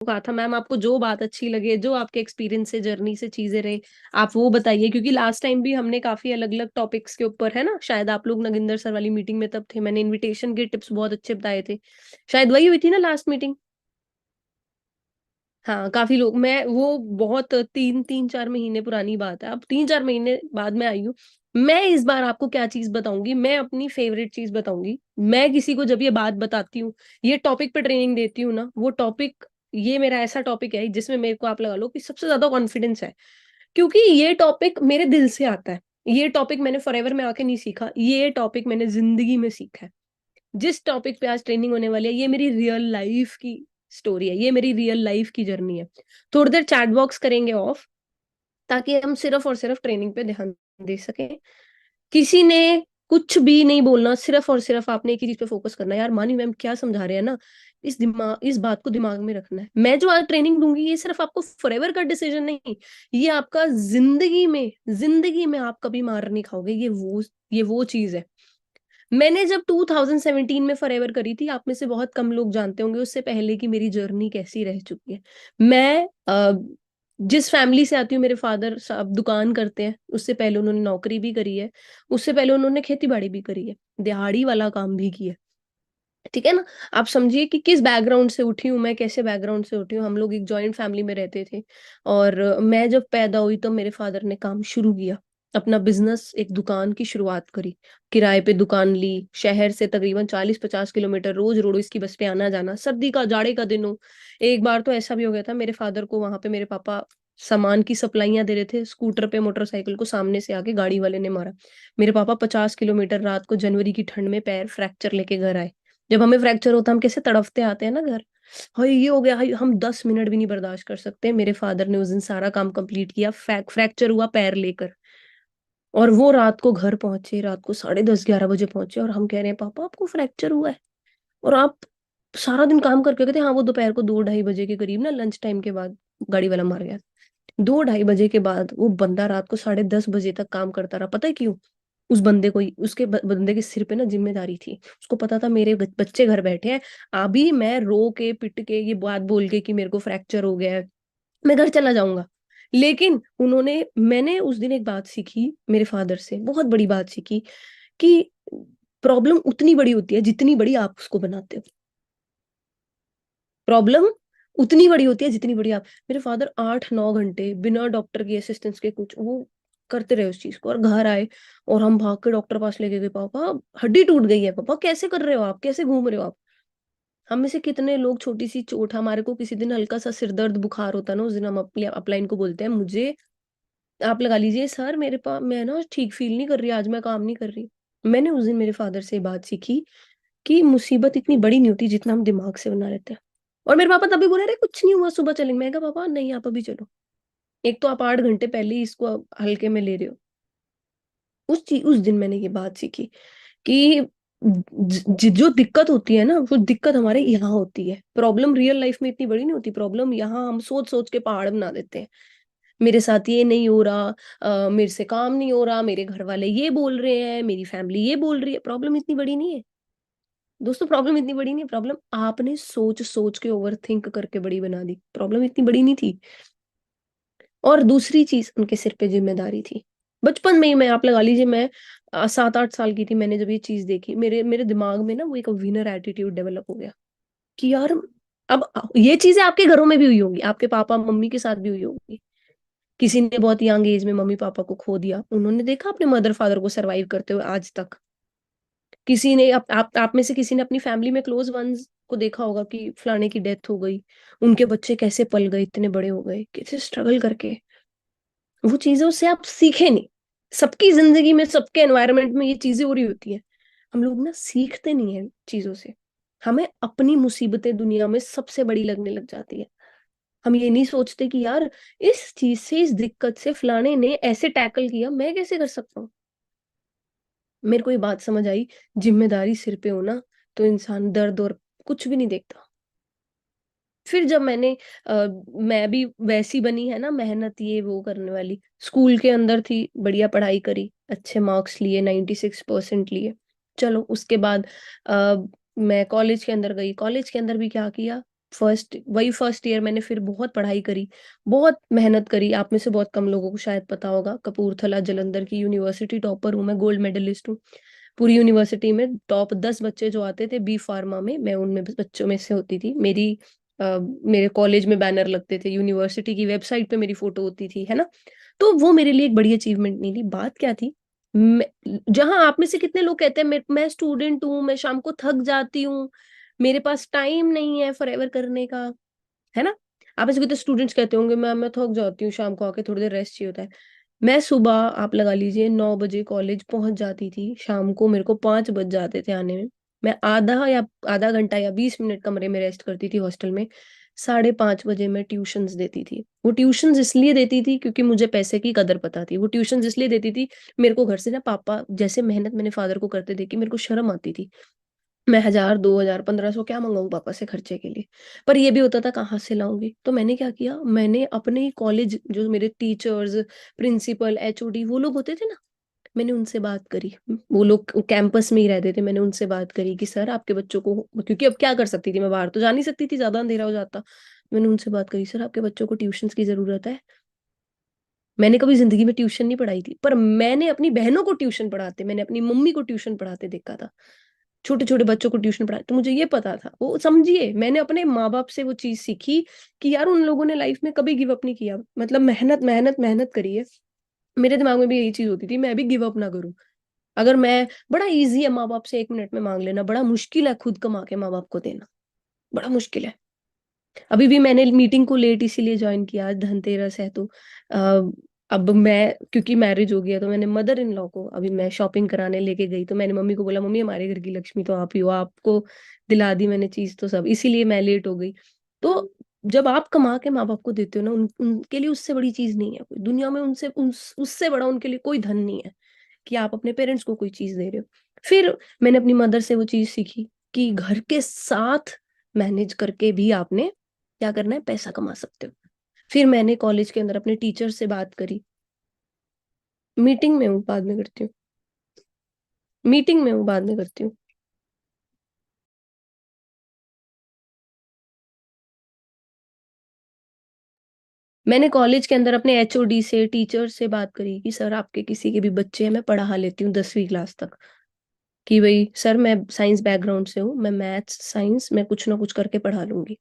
कहा था मैम आपको जो बात अच्छी लगे, जो आपके एक्सपीरियंस से जर्नी से चीजें रहे, आप वो बताइए, क्योंकि लास्ट टाइम भी हमने काफी अलग अलग टॉपिक्स के ऊपर, है ना, शायद आप लोग नगिंदर सर वाली मीटिंग में तब थे, मैंने इनविटेशन के टिप्स बहुत अच्छे बताए थे, शायद वही हुई थी ना लास्ट मीटिंग। हाँ काफी लोग, मैं वो बहुत 3-4 महीने पुरानी बात है, अब 3-4 महीने बाद मैं आई हूँ। मैं इस बार आपको क्या चीज बताऊंगी, मैं अपनी फेवरेट चीज बताऊंगी। मैं किसी को जब ये बात बताती हूँ, ये टॉपिक पे ट्रेनिंग देती हूँ ना, वो टॉपिक, ये मेरा ऐसा टॉपिक है जिसमें मेरे को आप लगा लो कि सबसे ज्यादा कॉन्फिडेंस है, क्योंकि ये टॉपिक मेरे दिल से आता है। ये टॉपिक मैंने फॉरएवर में आके नहीं सीखा, ये टॉपिक मैंने जिंदगी में सीखा है। जिस टॉपिक पे आज ट्रेनिंग होने वाली है, ये मेरी रियल लाइफ की स्टोरी है, ये मेरी रियल लाइफ की जर्नी है। थोड़ी देर चैट बॉक्स करेंगे ऑफ, ताकि हम सिर्फ और सिर्फ ट्रेनिंग पे ध्यान दे सकें। किसी ने कुछ भी नहीं बोलना, सिर्फ और सिर्फ आपने एक ही चीज पे फोकस करना है। यार मानी मैम क्या समझा रहे हैं ना, इस बात को दिमाग में रखना है। मैं जो आज ट्रेनिंग दूंगी, ये सिर्फ आपको फॉरएवर का डिसीजन नहीं, ये आपका जिंदगी में आप कभी मार नहीं खाओगे, ये वो चीज है। मैंने जब 2017 में फॉरएवर करी थी, आप में से बहुत कम लोग जानते होंगे उससे पहले की मेरी जर्नी कैसी रह चुकी है। मैं जिस फैमिली से आती हूँ, मेरे फादर साहब दुकान करते हैं, उससे पहले उन्होंने नौकरी भी करी है, उससे पहले उन्होंने खेती बाड़ी भी करी है, दिहाड़ी वाला काम भी किया है। ठीक है ना। आप समझिए कि किस बैकग्राउंड से उठी हूँ मैं, कैसे बैकग्राउंड से उठी हूँ। हम लोग एक जॉइंट फैमिली में रहते थे, और मैं जब पैदा हुई तो मेरे फादर ने काम शुरू किया, अपना बिजनेस, एक दुकान की शुरुआत करी। किराए पे दुकान ली, शहर से तकरीबन 40-50 किलोमीटर रोज रोड की बस पे आना जाना, सर्दी का जाड़े का दिन हो। एक बार तो ऐसा भी हो गया था, मेरे फादर को वहां पे मेरे पापा सामान की सप्लाइयां दे रहे थे, स्कूटर पे मोटरसाइकिल को सामने से आके गाड़ी वाले ने मारा। मेरे पापा 50 किलोमीटर रात को जनवरी की ठंड में पैर फ्रैक्चर लेके घर आए। जब हमें फ्रैक्चर होता है हम कैसे तड़फते आते हैं ना घर, हाय ये हो गया, हाय, हम 10 मिनट भी नहीं बर्दाश्त कर सकते। मेरे फादर ने उस दिन सारा काम कंप्लीट किया, फ्रैक्चर हुआ पैर लेकर, और वो रात को घर पहुंचे, रात को 10:30-11 बजे पहुंचे, और हम कह रहे हैं पापा आपको फ्रैक्चर हुआ है, और आप सारा दिन काम करके कहते हैं हाँ वो दोपहर को 2-2:30 बजे के करीब ना, लंच टाइम के बाद गाड़ी वाला मार गया। 2-2:30 बजे के बाद वो बंदा रात को 10:30 बजे तक काम करता रहा, पता है क्यों? उस बंदे को, उसके बंदे के सिर पे ना जिम्मेदारी थी, उसको पता था मेरे बच्चे घर बैठे हैं, अभी मैं रो के पिट के ये बात बोल के कि मेरे को फ्रैक्चर हो गया है, मैं घर चला जाऊंगा। लेकिन मैंने उस दिन एक बात सीखी मेरे फादर से, बहुत बड़ी बात सीखी, कि प्रॉब्लम उतनी बड़ी होती है जितनी बड़ी आप उसको बनाते हो। प्रॉब्लम उतनी बड़ी होती है जितनी बड़ी आप, मेरे फादर 8-9 घंटे बिना डॉक्टर की असिस्टेंस के कुछ वो करते रहे उस चीज को, और घर आए, और हम भाग के डॉक्टर पास लेके गए, पापा हड्डी टूट गई है, पापा कैसे कर रहे हो आप, कैसे घूम रहे हो आप। हम में से कितने लोग, छोटी सी चोट, हमारे को किसी दिन हल्का सा सिर दर्द बुखार होता है ना, उस दिन हम अपने अपलाइन को बोलते हैं, मुझे आप लगा लीजिए सर, मेरे पास मैं ना ठीक फील नहीं कर रही, आज मैं काम नहीं कर रही। मैंने उस दिन मेरे फादर से ये बात सीखी कि मुसीबत इतनी बड़ी नहीं होती जितना हम दिमाग से बना लेते हैं। और मेरे पापा तभी बोले, अरे कुछ नहीं हुआ, सुबह चलेंगे। मैं कहा पापा नहीं, आप अभी चलो, एक तो आप 8 घंटे पहले ही इसको हल्के में ले रहे हो। उस दिन मैंने ये बात सीखी कि जो दिक्कत होती है ना, वो दिक्कत हमारे यहाँ होती है, प्रॉब्लम रियल लाइफ में इतनी बड़ी नहीं होती, प्रॉब्लम यहाँ हम सोच सोच के पहाड़ बना देते हैं। मेरे साथ ये नहीं हो रहा, मेरे से काम नहीं हो रहा, मेरे घर वाले ये बोल रहे हैं, मेरी फैमिली ये बोल रही है, प्रॉब्लम इतनी बड़ी नहीं है दोस्तों, प्रॉब्लम इतनी बड़ी नहीं है, प्रॉब्लम आपने सोच सोच के ओवर थिंक करके बड़ी बना दी, प्रॉब्लम इतनी बड़ी नहीं थी। और दूसरी चीज, उनके सिर पे जिम्मेदारी थी। बचपन में ही, मैं आप लगा लीजिए, मैं 7-8 साल की थी, मैंने जब ये चीज देखी, मेरे मेरे दिमाग में ना वो एक विनर एटीट्यूड डेवलप हो गया कि यार, अब ये चीजें आपके घरों में भी हुई होंगी, आपके पापा मम्मी के साथ भी हुई होंगी। किसी ने बहुत यंग एज में मम्मी पापा को खो दिया, उन्होंने देखा अपने मदर फादर को सरवाइव करते हुए आज तक। किसी ने आप में से किसी ने अपनी फैमिली में क्लोज वंस को देखा होगा कि फलाने की डेथ हो गई, उनके बच्चे कैसे पल गए, इतने बड़े हो गए, कैसे स्ट्रगल करके। वो चीजों से आप सीखे नहीं। सबकी जिंदगी में, सबके एनवायरनमेंट में ये चीजें हो रही होती है, हम लोग ना सीखते नहीं है चीजों से। हमें अपनी मुसीबतें दुनिया में सबसे बड़ी लगने लग जाती है। हम ये नहीं सोचते कि यार, इस चीज से, इस दिक्कत से फलाने ने ऐसे टैकल किया, मैं कैसे कर सकता हूँ। मेरे को ये बात समझ आई, जिम्मेदारी सिर पे हो ना, तो इंसान दर्द और कुछ भी नहीं देखता। फिर जब मैं भी वैसी बनी है ना, मेहनत ये वो करने वाली, स्कूल के अंदर थी, बढ़िया पढ़ाई करी, अच्छे मार्क्स लिए, 96% लिए। चलो उसके बाद मैं कॉलेज के अंदर गई, कॉलेज के अंदर भी क्या किया, फर्स्ट ईयर मैंने फिर बहुत पढ़ाई करी, बहुत मेहनत करी। आप में से बहुत कम लोगों को शायद पता होगा, कपूरथला जालंधर की यूनिवर्सिटी टॉपर हूँ मैं, गोल्ड मेडलिस्ट हूँ। पूरी यूनिवर्सिटी में टॉप 10 बच्चे जो आते थे बी फार्मा में, मैं उनमें बच्चों में से होती थी। मेरे कॉलेज में बैनर लगते थे, यूनिवर्सिटी की वेबसाइट पे मेरी फोटो होती थी, है ना। तो वो मेरे लिए एक बड़ी अचीवमेंट नहीं थी। बात क्या थी, जहां आप में से कितने लोग कहते हैं मैं स्टूडेंट हूँ, मैं शाम को थक जाती हूँ, मेरे पास टाइम नहीं है फॉरएवर करने का, है ना। आप ऐसे कितने स्टूडेंट्स कहते होंगे मैं थक जाती हूँ, शाम को आके थोड़ी देर रेस्ट चाहिए होता है। मैं सुबह, आप लगा लीजिए 9 बजे कॉलेज पहुंच जाती थी, शाम को मेरे को 5 बज जाते थे आने में। मैं आधा घंटा या 20 मिनट कमरे में रेस्ट करती थी हॉस्टल में। 5:30 बजे मैं ट्यूशंस देती थी। वो ट्यूशंस इसलिए देती थी क्योंकि मुझे पैसे की कदर पता थी। वो ट्यूशंस इसलिए देती थी, मेरे को घर से ना पापा जैसे मेहनत मैंने फादर को करते देखी, मेरे को शर्म आती थी। मैं 1000, 2000, 1500 क्या मंगाऊं पापा से खर्चे के लिए। पर ये भी होता था कहाँ से लाऊंगी। तो मैंने क्या किया, मैंने अपने कॉलेज जो मेरे टीचर्स, प्रिंसिपल, एचओडी वो लोग होते थे ना, मैंने उनसे बात करी। वो लोग कैंपस में ही रहते थे। मैंने उनसे बात करी कि सर आपके बच्चों को, क्योंकि अब क्या कर सकती थी, मैं बाहर तो जा नहीं सकती थी, ज्यादा अंधेरा हो जाता। मैंने उनसे बात करी, सर आपके बच्चों को ट्यूशन की जरूरत है। मैंने कभी जिंदगी में ट्यूशन नहीं पढ़ाई थी, पर मैंने अपनी बहनों को ट्यूशन पढ़ाते, मैंने अपनी मम्मी को ट्यूशन पढ़ाते देखा था, छोटे छोटे बच्चों को ट्यूशन पढ़ाते। तो मुझे ये पता था, वो समझिए मैंने अपने माँ बाप से वो चीज सीखी कि यार उन लोगों ने लाइफ में कभी गिव अप नहीं किया, मतलब मेहनत मेहनत मेहनत करी है। मेरे दिमाग में भी यही चीज होती थी, मैं भी गिव अप ना करूं। अगर मैं, बड़ा इजी है माँ बाप से 1 मिनट में मांग लेना, बड़ा मुश्किल है खुद कमा के माँ बाप को देना, बड़ा मुश्किल है। अभी भी मैंने मीटिंग को लेट इसीलिए ज्वाइन किया, आज धनतेरस है तो अब मैं, क्योंकि मैरिज हो गया तो मैंने मदर इन लॉ को, अभी मैं शॉपिंग कराने लेके गई तो मैंने मम्मी को बोला, मम्मी हमारे घर की लक्ष्मी तो आप ही हो, आपको दिला दी मैंने चीज तो सब, इसीलिए मैं लेट हो गई। तो जब आप कमा के माँ बाप को देते हो ना, उनके लिए उससे बड़ी चीज नहीं है कोई दुनिया में, उससे बड़ा उनके लिए कोई धन नहीं है कि आप अपने पेरेंट्स को कोई चीज दे रहे हो। फिर मैंने अपनी मदर से वो चीज सीखी कि घर के साथ मैनेज करके भी आपने क्या करना है, पैसा कमा सकते हो। फिर मैंने कॉलेज के अंदर अपने टीचर से बात करी। मीटिंग में हूँ, बाद में करती हूँ। मीटिंग में हूँ, बाद में करती हूँ। मैंने कॉलेज के अंदर अपने एचओडी से, टीचर से बात करी कि सर आपके किसी के भी बच्चे हैं, मैं पढ़ा लेती हूँ 10वीं क्लास तक। कि भाई सर मैं साइंस बैकग्राउंड से हूँ, मैं मैथ्स साइंस मैं कुछ ना कुछ करके पढ़ा लूंगी।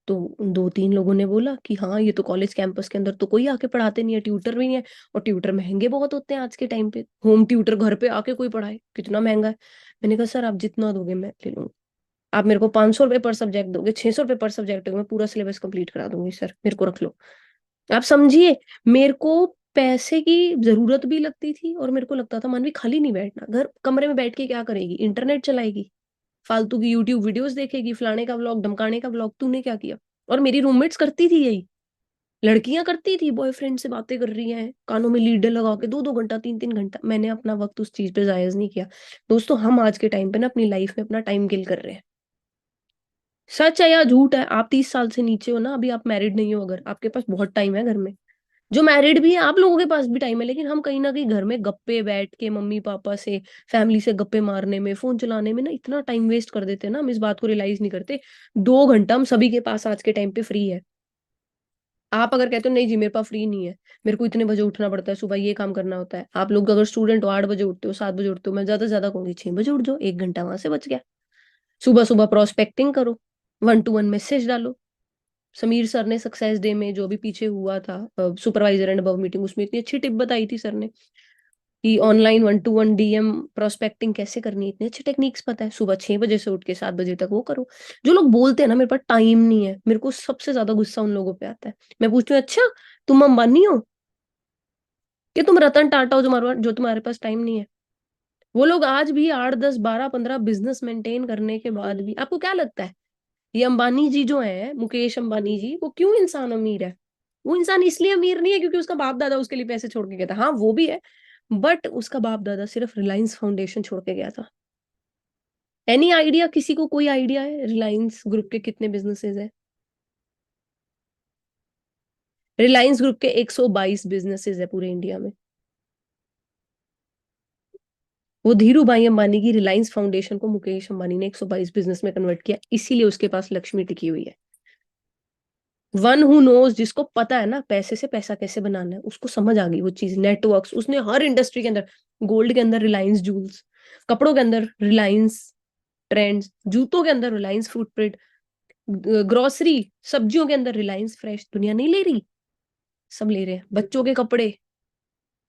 तो उन 2-3 लोगों ने बोला कि हाँ ये तो कॉलेज कैंपस के अंदर तो कोई आके पढ़ाते नहीं है, ट्यूटर भी नहीं है, और ट्यूटर महंगे बहुत होते हैं आज के टाइम पे, होम ट्यूटर घर पे आके कोई पढ़ाए कितना महंगा है। मैंने कहा सर आप जितना दोगे मैं ले लूंगी। आप मेरे को 500 रुपये पर सब्जेक्ट दोगे, 600 रुपये पर सब्जेक्ट दोगे, मैं पूरा सिलेबस कंप्लीट करा दूंगी सर, मेरे को रख लो। आप समझिए, मेरे को पैसे की जरूरत भी लगती थी, और मेरे को लगता था मानवी खाली नहीं बैठना, घर कमरे में बैठ के क्या करेगी, इंटरनेट चलाएगी, फालतू की यूट्यूब वीडियोस देखेगी, फलाने का व्लॉग ढमकाने का व्लॉग, तूने क्या किया। और मेरी रूममेट्स करती थी यही, लड़कियां करती थी, बॉयफ्रेंड से बातें कर रही हैं कानों में लीडर लगा के 2-2 घंटा, 3-3 घंटा। मैंने अपना वक्त उस चीज पे जायज नहीं किया। दोस्तों हम आज के टाइम पे ना अपनी लाइफ में अपना टाइम किल कर रहे हैं। सच है या झूठ है, आप 30 साल से नीचे हो ना, अभी आप मैरिड नहीं हो, अगर आपके पास बहुत टाइम है घर में, जो मैरिड भी है आप लोगों के पास भी टाइम है, लेकिन हम कहीं ना कहीं घर में गप्पे बैठ के मम्मी पापा से, फैमिली से गप्पे मारने में, फोन चलाने में ना इतना टाइम वेस्ट कर देते हैं ना, हम इस बात को रियलाइज नहीं करते। 2 घंटा हम सभी के पास आज के टाइम पे फ्री है। आप अगर कहते हो नहीं जी मेरे पास फ्री नहीं है, मेरे को इतने बजे उठना पड़ता है, सुबह ये काम करना होता है, आप लोग अगर स्टूडेंट हो 8 बजे उठते हो, 7 बजे उठते हो, मैं ज्यादा से ज्यादा कहूंगी 6 बजे उठ जाओ, 1 घंटा वहां से बच गया। सुबह सुबह प्रोस्पेक्टिंग करो, 1-to-1 मैसेज डालो। समीर सर ने सक्सेस डे में जो भी पीछे हुआ था सुपरवाइजर एंड अबव मीटिंग, उसमें इतनी अच्छी टिप बताई थी सर ने कि ऑनलाइन 1-to-1 डीएम प्रोस्पेक्टिंग कैसे करनी है, इतने अच्छे टेक्निक्स पता है। सुबह 6 बजे से उठ के 7 बजे तक वो करो। जो लोग बोलते हैं ना मेरे पास टाइम नहीं है, मेरे को सबसे ज्यादा गुस्सा उन लोगों पे आता है। मैं पूछती हूँ अच्छा तुम अंबानी हो कि तुम रतन टाटा हो, जो तुम्हारे पास टाइम नहीं है। वो लोग आज भी 8, 10, 12, 15 बिजनेस मेंटेन करने के बाद भी, आपको क्या लगता है ये अंबानी जी जो है, मुकेश अंबानी जी, वो क्यों इंसान अमीर है। वो इंसान इसलिए अमीर नहीं है क्योंकि उसका बाप दादा उसके लिए पैसे छोड़ के गया था, हाँ वो भी है, बट उसका बाप दादा सिर्फ रिलायंस फाउंडेशन छोड़ के गया था। एनी आइडिया, किसी को कोई आइडिया है रिलायंस ग्रुप के कितने बिजनेसेस है। रिलायंस ग्रुप के 122 बिजनेसेस है पूरे इंडिया में। वो धीरू भाई अंबानी की रिलायंस फाउंडेशन को मुकेश अंबानी ने 122 बिजनेस में कन्वर्ट किया, इसीलिए उसके पास लक्ष्मी टिकी हुई है। वन हु नोज, जिसको पता है ना पैसे से पैसा कैसे बनाना है, उसको समझ आ गई वो चीज, नेटवर्क्स उसने हर इंडस्ट्री के अंदर, गोल्ड के अंदर रिलायंस जूल्स, कपड़ों के अंदर रिलायंस ट्रेंड्स, जूतों के अंदर रिलायंस फुटप्रिंट, ग्रोसरी सब्जियों के अंदर रिलायंस फ्रेश। दुनिया नहीं ले रही, सब ले रहे हैं। बच्चों के कपड़े,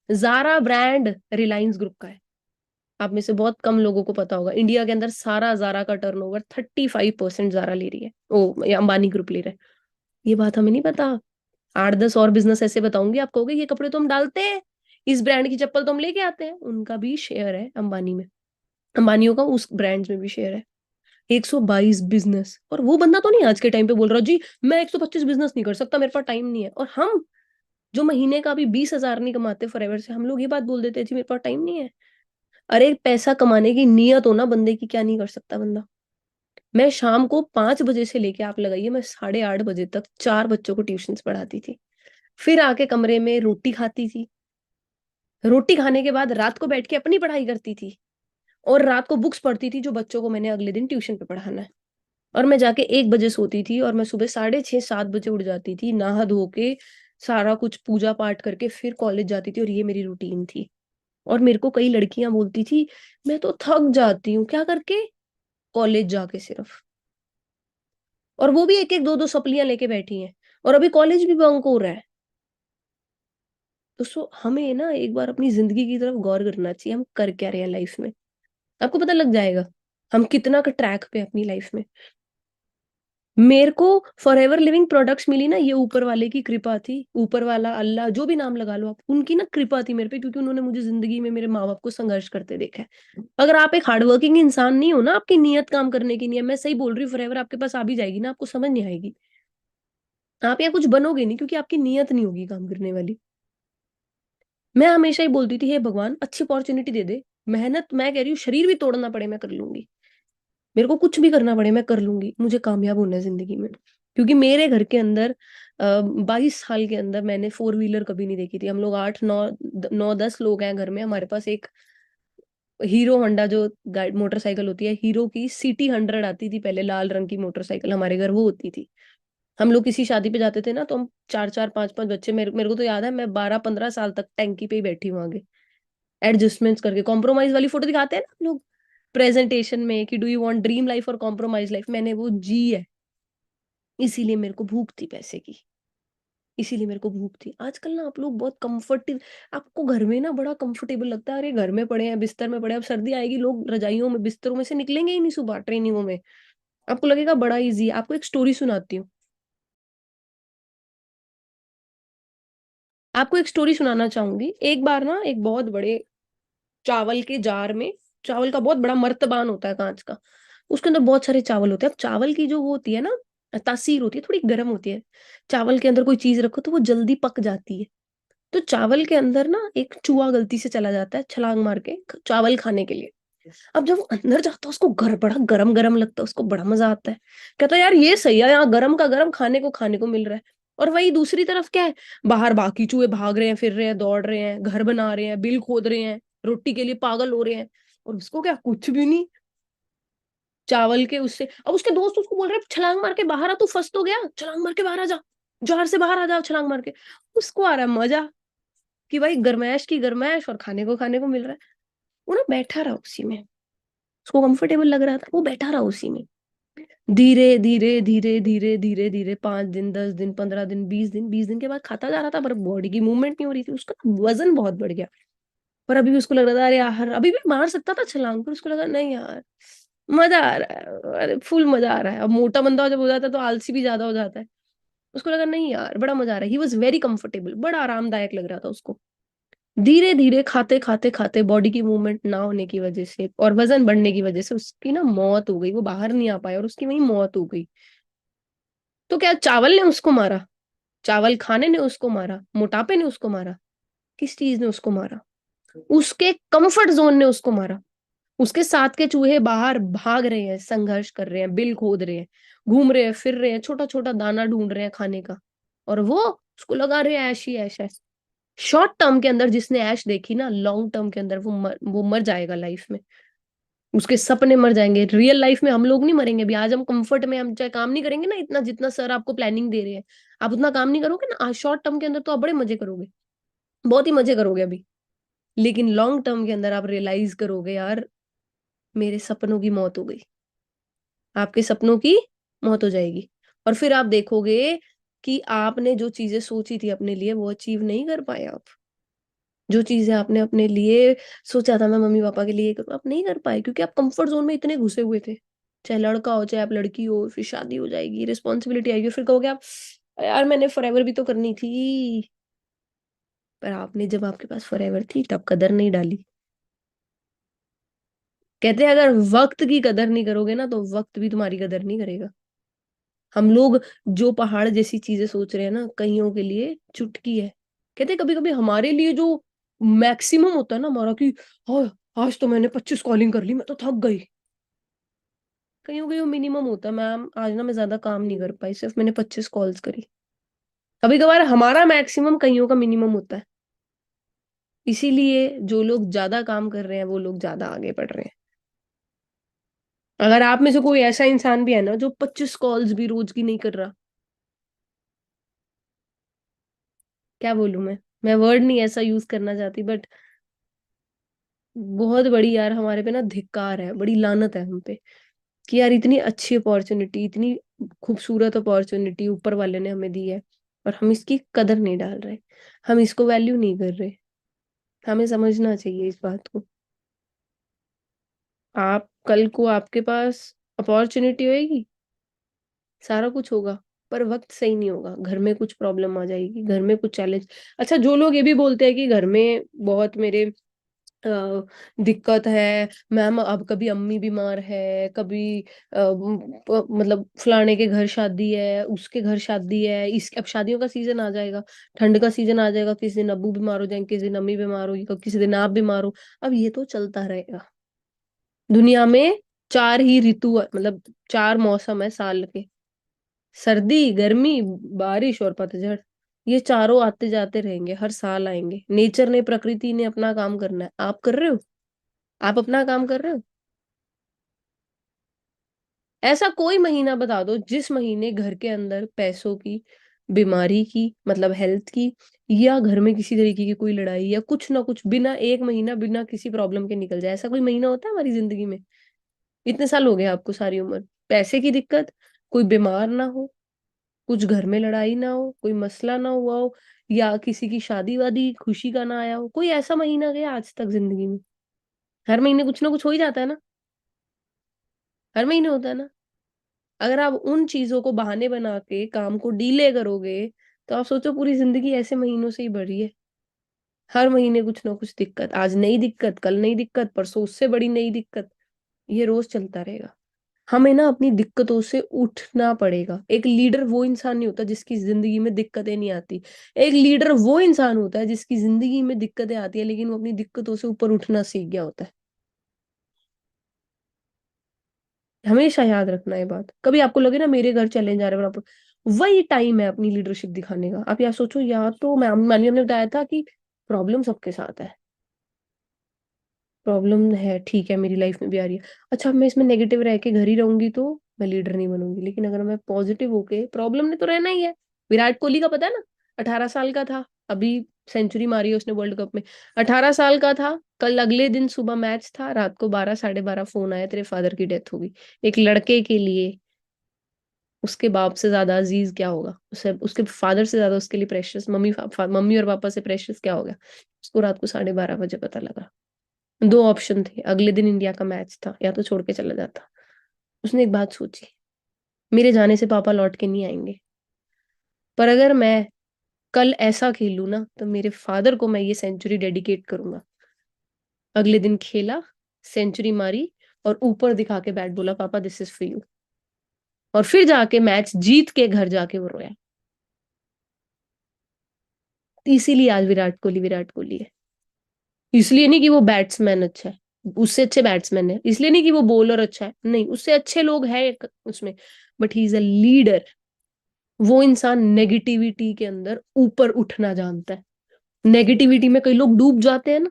जारा ब्रांड रिलायंस ग्रुप का है। आप में से बहुत कम लोगों को पता होगा, इंडिया के अंदर सारा जारा का टर्नओवर 35% जारा ले रही है, ओ ये अंबानी ग्रुप ले रहा है। ये बात हमें नहीं पता। 8-10 और बिजनेस ऐसे बताऊंगी, आप कहोगे ये कपड़े तो हम डालते हैं, इस ब्रांड की चप्पल तो हम लेके आते हैं, उनका भी शेयर है अंबानी में, अंबानियों का उस ब्रांड्स में भी शेयर है। 122 बिजनेस, और वो बंदा तो नहीं आज के टाइम पे बोल रहा जी मैं 125 बिजनेस नहीं कर सकता, मेरे पास टाइम नहीं है। और हम जो महीने का भी 20,000 नहीं कमाते फॉरएवर से, हम लोग ये बात बोल देते हैं जी मेरे पास टाइम नहीं है। अरे पैसा कमाने की नियत हो ना बंदे की, क्या नहीं कर सकता बंदा। मैं शाम को 5 बजे से लेके आप लगाइए, मैं 8:30 बजे तक 4 बच्चों को ट्यूशन पढ़ाती थी, फिर आके कमरे में रोटी खाती थी, रोटी खाने के बाद रात को बैठ के अपनी पढ़ाई करती थी, और रात को बुक्स पढ़ती थी जो बच्चों को मैंने अगले दिन ट्यूशन पे पढ़ाना है। और मैं जाके 1 बजे सोती थी, और मैं सुबह 6:30-7 बजे उठ जाती थी, नहा धो के सारा कुछ पूजा पाठ करके फिर कॉलेज जाती थी, और ये मेरी रूटीन थी। और मेरे को कई लड़कियां बोलती थी मैं तो थक जाती हूँ क्या करके, कॉलेज जाके सिर्फ, और वो भी एक एक दो दो सप्लियां लेके बैठी हैं, और अभी कॉलेज भी बंक हो रहा है। तो हमें ना एक बार अपनी जिंदगी की तरफ गौर करना चाहिए, हम कर क्या रहे हैं लाइफ में। आपको पता लग जाएगा हम कितना का ट्रैक पे अपनी लाइफ में। मेरे को फॉर एवर लिविंग प्रोडक्ट्स मिली ना, ये ऊपर वाले की कृपा थी, ऊपर वाला अल्लाह जो भी नाम लगा लो आप, उनकी ना कृपा थी मेरे पे, क्योंकि उन्होंने मुझे जिंदगी में मेरे माँ बाप को संघर्ष करते देखा है। अगर आप एक हार्डवर्किंग इंसान नहीं हो ना, आपकी नियत काम करने की नहीं है, मैं सही बोल रही हूँ, फॉर एवर आपके पास आ भी जाएगी ना, आपको समझ नहीं आएगी, आप यहाँ कुछ बनोगे नहीं, क्योंकि आपकी नियत नहीं होगी काम करने वाली। मैं हमेशा ही बोलती थी हे भगवान अच्छी अपॉर्चुनिटी दे दे, मेहनत मैं कह रही हूँ शरीर भी तोड़ना पड़े मैं कर लूंगी, मेरे को कुछ भी करना पड़े मैं कर लूंगी, मुझे कामयाब होना है जिंदगी में। क्योंकि मेरे घर के अंदर 22 साल के अंदर मैंने 4 व्हीलर कभी नहीं देखी थी। हम लोग 8 9 9 10 लोग हैं घर में, हमारे पास एक हीरो होंडा जो गाइड मोटरसाइकिल होती है, हीरो की CT 100 आती थी पहले, लाल रंग की मोटरसाइकिल, हमारे घर वो होती थी। हम लोग किसी शादी पे जाते थे ना, तो हम 4 4 5 5 बच्चे, मेरे को तो याद है मैं 12 15 साल तक टैंकी पे ही बैठी हूँ आगे, एडजस्टमेंट्स करके। कॉम्प्रोमाइज वाली फोटो दिखाते हैं ना लोग प्रेजेंटेशन में कि do you want dream life और कॉम्प्रोमाइज लाइफ, मैंने वो जी है। इसीलिए मेरे को भूख थी पैसे की, इसीलिए मेरे को भूख थी। आजकल ना आप लोग बहुत कंफर्टेबल, आपको घर में ना बड़ा कंफर्टेबल लगता है, अरे घर में पड़े हैं बिस्तर में पड़े हैं, अब सर्दी आएगी लोग रजाइयों में बिस्तरों में से निकलेंगे ही नहीं सुबह ट्रेनिंगों में, आपको लगेगा बड़ा इजी है। आपको एक स्टोरी सुनाती हूँ, आपको एक स्टोरी सुनाना चाहूंगी। एक बार ना एक बहुत बड़े चावल के जार में, चावल का बहुत बड़ा मर्तबान होता है कांच का, उसके अंदर बहुत सारे चावल होते हैं। अब चावल की जो वो होती है ना, तासीर होती है, थोड़ी गर्म होती है। चावल के अंदर कोई चीज रखो तो वो जल्दी पक जाती है। तो चावल के अंदर ना एक चूहा गलती से चला जाता है छलांग मार के चावल खाने के लिए। अब जब वो अंदर जाता है उसको बड़ा गरम गरम लगता है, उसको बड़ा मजा आता है, कहता है यार ये सही है, यहाँ गरम का गरम खाने को मिल रहा है। और वही दूसरी तरफ क्या है, बाहर बाकी चूहे भाग रहे हैं, फिर रहे हैं, दौड़ रहे हैं, घर बना रहे हैं, बिल खोद रहे हैं, रोटी के लिए पागल हो रहे हैं, और उसको क्या कुछ भी नहीं। चावल के उससे, अब उसके दोस्त उसको बोल रहे हैं छलांग मार के बाहर आ, तू फंस तो गया, छलांग मार के बाहर आ जा, जार से बाहर आ जा छलांग मार के। उसको आ रहा है मजा कि भाई गरमाइश की गरमाइश, और खाने को मिल रहा है। वो ना बैठा रहा उसी में, उसको कंफर्टेबल लग रहा था, वो बैठा रहा उसी में। धीरे धीरे धीरे धीरे धीरे धीरे 5 दिन 10 दिन 15 दिन 20 दिन, 20 दिन के बाद खाता जा रहा था, पर बॉडी की मूवमेंट नहीं हो रही थी, उसका वजन बहुत बढ़ गया। पर अभी भी उसको लग रहा था अरे यार अभी भी मार सकता था छलांग, पर उसको लगा नहीं यार मजा आ रहा है, अरे फुल मजा आ रहा है। अब मोटा बंदा जब हो जाता है तो आलसी भी ज्यादा हो जाता है, उसको लगा नहीं यार बड़ा मजा आ रहा है, ही वॉज वेरी कंफर्टेबल, बड़ा आरामदायक लग रहा था उसको। धीरे धीरे खाते खाते खाते बॉडी की मूवमेंट ना होने की वजह से और वजन बढ़ने की वजह से उसकी ना मौत हो गई, वो बाहर नहीं आ पाया और उसकी वही मौत हो गई। तो क्या चावल ने उसको मारा, चावल खाने ने उसको मारा, मोटापे ने उसको मारा, किस चीज ने उसको मारा, उसके कंफर्ट जोन ने उसको मारा। उसके साथ के चूहे बाहर भाग रहे हैं, संघर्ष कर रहे हैं, बिल खोद रहे हैं, घूम रहे हैं, फिर रहे हैं, छोटा छोटा दाना ढूंढ रहे हैं खाने का, और वो उसको लगा रहे हैं ऐश ही ऐश है। शॉर्ट टर्म के अंदर जिसने ऐश देखी ना, लॉन्ग टर्म के अंदर वो मर जाएगा लाइफ में, उसके सपने मर जाएंगे। रियल लाइफ में हम लोग नहीं मरेंगे। अभी आज हम कंफर्ट में हम चाहे काम नहीं करेंगे ना इतना जितना सर आपको प्लानिंग दे रहे हैं, आप उतना काम नहीं करोगे ना आज शॉर्ट टर्म के अंदर, तो आप बड़े मजे करोगे, बहुत ही मजे करोगे अभी, लेकिन लॉन्ग टर्म के अंदर आप रियलाइज करोगे यार मेरे सपनों की मौत हो गई, आपके सपनों की मौत हो जाएगी। और फिर आप देखोगे कि आपने जो चीजें सोची थी अपने लिए वो अचीव नहीं कर पाए आप। जो चीजें आपने अपने लिए सोचा था मैं मम्मी पापा के लिए करूँ, आप नहीं कर पाए, क्योंकि आप कंफर्ट जोन में इतने घुसे हुए थे। चाहे लड़का हो चाहे आप लड़की हो, फिर शादी हो जाएगी, रिस्पॉन्सिबिलिटी आएगी, फिर कहोगे आप यार मैंने फॉरएवर भी तो करनी थी। पर आपने जब आपके पास फॉरएवर थी तब कदर नहीं डाली। कहते हैं अगर वक्त की कदर नहीं करोगे ना तो वक्त भी तुम्हारी कदर नहीं करेगा। हम लोग जो पहाड़ जैसी चीजें सोच रहे हैं ना, कईयों के लिए चुटकी है। कहते कभी कभी हमारे लिए जो मैक्सिमम होता है ना हमारा कि हाँ आज तो मैंने 25 कॉलिंग कर ली, मैं तो थक गई, कईयों के मिनिमम होता है मैम आज ना मैं ज्यादा काम नहीं कर पाई, सिर्फ मैंने 25 कॉल्स करी। कभी कभार हमारा मैक्सिमम कईयों का मिनिमम होता है। इसीलिए जो लोग ज्यादा काम कर रहे हैं वो लोग ज्यादा आगे बढ़ रहे हैं। अगर आप में से कोई ऐसा इंसान भी है ना जो 25 कॉल्स भी रोज की नहीं कर रहा, क्या बोलूं मैं वर्ड नहीं ऐसा यूज करना चाहती, बट बहुत बड़ी यार हमारे पे ना धिक्कार है, बड़ी लानत है हम पे, कि यार इतनी अच्छी अपॉर्चुनिटी, इतनी खूबसूरत अपॉर्चुनिटी ऊपर वाले ने हमें दी है और हम इसकी कदर नहीं डाल रहे, हम इसको वैल्यू नहीं कर रहे। हमें समझना चाहिए इस बात को। आप कल को आपके पास अपॉर्चुनिटी होएगी, सारा कुछ होगा, पर वक्त सही नहीं होगा, घर में कुछ प्रॉब्लम आ जाएगी, घर में कुछ चैलेंज। अच्छा जो लोग ये भी बोलते हैं कि घर में बहुत मेरे दिक्कत है मैम, अब कभी अम्मी बीमार है, कभी मतलब फलाने के घर शादी है, उसके घर शादी है, इस अब शादियों का सीजन आ जाएगा, ठंड का सीजन आ जाएगा, किसी दिन अब्बू बीमार हो जाएंगे, किसी दिन अम्मी बीमार होगी, कब किसी दिन आप बीमार हो। अब ये तो चलता रहेगा। दुनिया में चार ही ऋतु है, मतलब चार मौसम है साल के, सर्दी गर्मी बारिश और पतझड़। ये चारों आते जाते रहेंगे, हर साल आएंगे, नेचर ने प्रकृति ने अपना काम करना है, आप कर रहे हो, आप अपना काम कर रहे हो। ऐसा कोई महीना बता दो जिस महीने घर के अंदर पैसों की, बीमारी की मतलब हेल्थ की, या घर में किसी तरीके की कोई लड़ाई या कुछ ना कुछ, बिना एक महीना बिना किसी प्रॉब्लम के निकल जाए, ऐसा कोई महीना होता है हमारी जिंदगी में? इतने साल हो गए आपको, सारी उम्र पैसे की दिक्कत, कोई बीमार ना हो, कुछ घर में लड़ाई ना हो, कोई मसला ना हुआ हो, या किसी की शादी वादी खुशी का ना आया हो, कोई ऐसा महीना गया आज तक जिंदगी में? हर महीने कुछ ना कुछ हो ही जाता है ना, हर महीने होता है ना। अगर आप उन चीजों को बहाने बना के काम को डीले करोगे, तो आप सोचो पूरी जिंदगी ऐसे महीनों से ही भरी है। हर महीने कुछ ना कुछ दिक्कत, आज नई दिक्कत, कल नई दिक्कत, परसों उससे बड़ी नई दिक्कत, ये रोज चलता रहेगा। हमें ना अपनी दिक्कतों से उठना पड़ेगा। एक लीडर वो इंसान नहीं होता जिसकी जिंदगी में दिक्कतें नहीं आती। एक लीडर वो इंसान होता है जिसकी जिंदगी में दिक्कतें आती है लेकिन वो अपनी दिक्कतों से ऊपर उठना सीख गया होता है। हमेशा याद रखना ये बात। कभी आपको लगे ना मेरे घर चैलेंज आ रहे हैं, वही टाइम है अपनी लीडरशिप दिखाने का। आप यार सोचो, या तो मैंने हमने बताया था कि प्रॉब्लम सबके साथ है, प्रॉब्लम है ठीक है, मेरी लाइफ में भी आ रही है। अच्छा मैं इसमें नेगेटिव रह के घर ही रहूंगी तो मैं लीडर नहीं बनूंगी, लेकिन अगर मैं पॉजिटिव होके, प्रॉब्लम ने तो रहना ही है। विराट कोहली का पता है ना, 18 साल का था, अभी सेंचुरी मारी है उसने वर्ल्ड कप में। 18 साल का था, कल अगले दिन सुबह मैच था, रात को 12 साढ़े 12 फोन आया तेरे फादर की डेथ हो गई। एक लड़के के लिए उसके बाप से ज्यादा अजीज क्या होगा, उसे उसके फादर से ज्यादा उसके लिए प्रेशियस मम्मी और पापा से प्रेशियस क्या होगा। उसको रात को 12:30 बजे पता लगा। दो ऑप्शन थे, अगले दिन इंडिया का मैच था, या तो छोड़ के चला जाता। उसने एक बात सोची, मेरे जाने से पापा लौट के नहीं आएंगे, पर अगर मैं कल ऐसा खेलूं ना तो मेरे फादर को मैं ये सेंचुरी डेडिकेट करूंगा। अगले दिन खेला, सेंचुरी मारी, और ऊपर दिखा के बैट बोला पापा दिस इज फॉर यू। और फिर जाके मैच जीत के घर जाके वो रोया। तो इसीलिए आज विराट कोहली है। इसलिए नहीं कि वो बैट्समैन अच्छा है, उससे अच्छे बैट्समैन है, इसलिए नहीं कि वो बॉलर अच्छा है, नहीं उससे अच्छे लोग हैं उसमें, but he is a leader. वो इंसान नेगेटिविटी के अंदर ऊपर उठना जानता है। नेगेटिविटी में कई लोग डूब जाते हैं ना,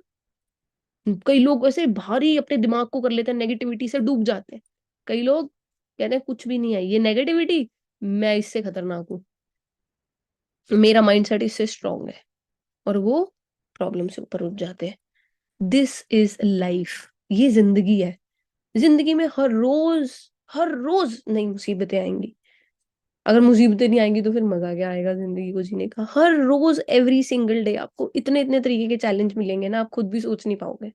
कई लोग ऐसे भारी अपने दिमाग को कर लेते हैं, नेगेटिविटी से डूब जाते हैं। कई लोग कहते हैं कुछ भी नहीं है ये नेगेटिविटी, मैं इससे खतरनाक हूँ। मेरा माइंडसेट इससे स्ट्रांग है और वो प्रॉब्लम से ऊपर उठ जाते हैं। दिस इज लाइफ, ये जिंदगी है। जिंदगी में हर रोज नई मुसीबतें आएंगी। अगर मुसीबतें नहीं आएंगी तो फिर मजा क्या आएगा जिंदगी को जीने का। हर रोज एवरी सिंगल डे आपको इतने इतने तरीके के चैलेंज मिलेंगे ना, आप खुद भी सोच नहीं पाओगे।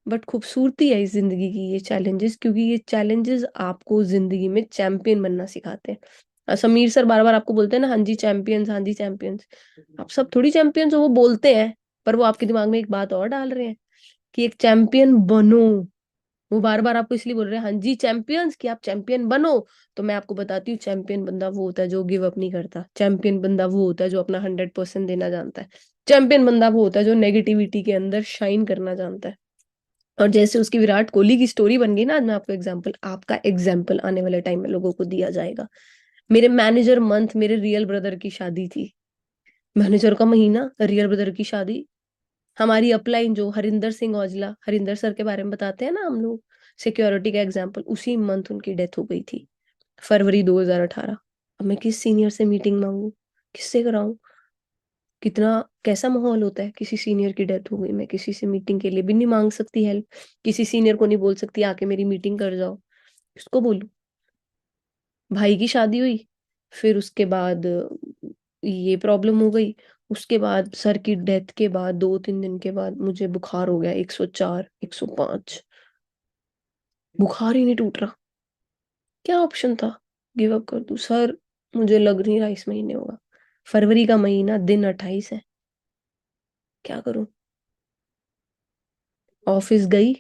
बट खूबसूरती है इस जिंदगी की ये चैलेंजेस, क्योंकि ये चैलेंजेस आपको जिंदगी में चैंपियन बनना सिखाते हैं। समीर सर बार बार आपको बोलते हैं ना, हाँ जी चैंपियंस, हाँ जी चैंपियंस। आप सब थोड़ी चैंपियंस हो, वो बोलते हैं, पर वो आपके दिमाग में एक बात और डाल रहे हैं कि एक चैंपियन बनो। वो बार बार आपको इसलिए बोल रहे हैं हाँ जी चैंपियंस, कि आप चैंपियन बनो। तो मैं आपको बताती हूँ, चैंपियन बंदा वो होता है जो गिव अप नहीं करता। चैंपियन बंदा वो होता है जो अपना 100% देना जानता है। चैंपियन बंदा वो होता है जो नेगेटिविटी के अंदर शाइन करना जानता है। और जैसे उसकी विराट कोहली की स्टोरी बन गई ना, आज मैं आपको एग्जाम्पल, आपका एग्जाम्पल आने वाले टाइम में लोगों को दिया जाएगा। मेरे मैनेजर मंथ मेरे रियल ब्रदर की शादी थी। मैनेजर का महीना, रियल ब्रदर की शादी। हमारी अपलाइन जो हरिंदर सिंह औजला, हरिंदर सर के बारे में बताते हैं ना हम लोग, सिक्योरिटी का एग्जाम्पल, उसी मंथ उनकी डेथ हो गई थी, फरवरी 2018। अब मैं किस सीनियर से मीटिंग मांगू, किससे कराऊं? कितना कैसा माहौल होता है, किसी सीनियर की डेथ हो गई, मैं किसी से मीटिंग के लिए भी नहीं मांग सकती हेल्प। किसी सीनियर को नहीं बोल सकती आके मेरी मीटिंग कर जाओ। किसको बोलूं? भाई की शादी हुई, फिर उसके बाद ये प्रॉब्लम हो गई। उसके बाद सर की डेथ के बाद 2-3 दिन के बाद मुझे बुखार हो गया, 104 105। बुखार ही नहीं टूट रहा। क्या ऑप्शन था? गिव अप कर दूं सर? मुझे लग नहीं रहा इस महीने होगा। फरवरी का महीना, दिन 28 है। क्या करूं? ऑफिस गई,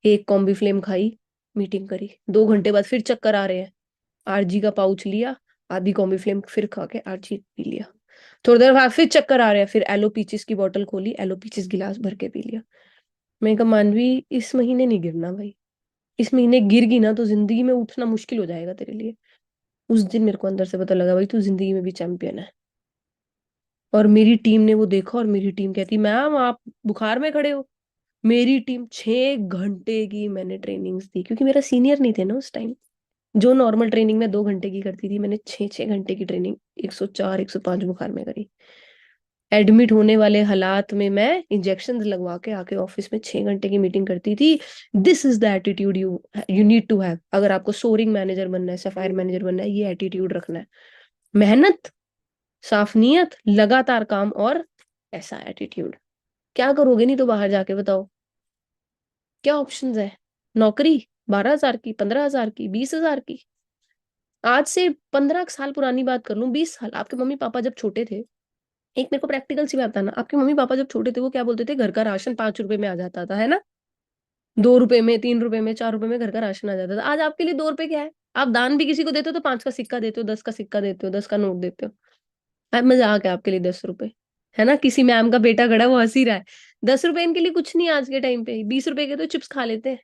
एक कॉम्बी फ्लेम खाई, मीटिंग करी, 2 घंटे बाद फिर चक्कर आ रहे हैं। आरजी का पाउच लिया, आधी कॉम्बी फ्लेम फिर खा के आरजी पी लिया। थोड़ी देर बाद फिर चक्कर आ रहे हैं, फिर एलो पीचिस की बोतल खोली, एलो पीचिस गिलास भर के पी लिया। मैं कहा मानवी, इस महीने नहीं गिरना भाई। इस महीने गिर गई ना तो जिंदगी में उठना मुश्किल हो जाएगा तेरे लिए। उस दिन मेरे को अंदर से पता लगा भाई तू जिंदगी में भी चैंपियन है। और मेरी टीम ने वो देखा और मेरी टीम कहती मैम आप बुखार में खड़े हो। मेरी टीम 6 घंटे की मैंने ट्रेनिंग्स दी, क्योंकि मेरा सीनियर नहीं थे ना उस टाइम। जो नॉर्मल ट्रेनिंग में 2 घंटे की करती थी, मैंने 6-6 घंटे की ट्रेनिंग 104 105 बुखार में करी। एडमिट होने वाले हालात में मैं इंजेक्शन लगवा के आके ऑफिस में 6 घंटे की मीटिंग करती थी। This is the attitude you you need to have. अगर आपको सोरिंग मैनेजर बनना है, सफायर मैनेजर बनना है, ये एटीट्यूड रखना है। मेहनत, साफ नीयत, लगातार काम, और ऐसा एटीट्यूड। क्या करोगे नहीं तो बाहर जाके बताओ? क्या ऑप्शंस है? नौकरी 12,000 की, 15,000 की, 20,000 की। आज से 15 साल पुरानी बात कर लूं, 20 साल, आपके मम्मी पापा जब छोटे थे, एक मेरे को प्रैक्टिकल सी बात बताना, आपके मम्मी पापा जब छोटे थे वो क्या बोलते थे? घर का राशन 5 रुपए में आ जाता था, है ना? 2 रुपए में, 3 रुपए में, 4 रुपए में घर का राशन आ जाता था। आज आपके लिए 2 रुपए क्या है? आप दान भी किसी को देते हो तो 5 का सिक्का देते हो, 10 का सिक्का देते हो, 10 का नोट देते हो। अब मजाक है आपके लिए 10 रुपए, है ना? किसी मैम का बेटा खड़ा है, वो हंसी रहा है। 10 रुपए इनके लिए कुछ नहीं है आज के टाइम पे। 20 रुपए के तो चिप्स खा लेते हैं,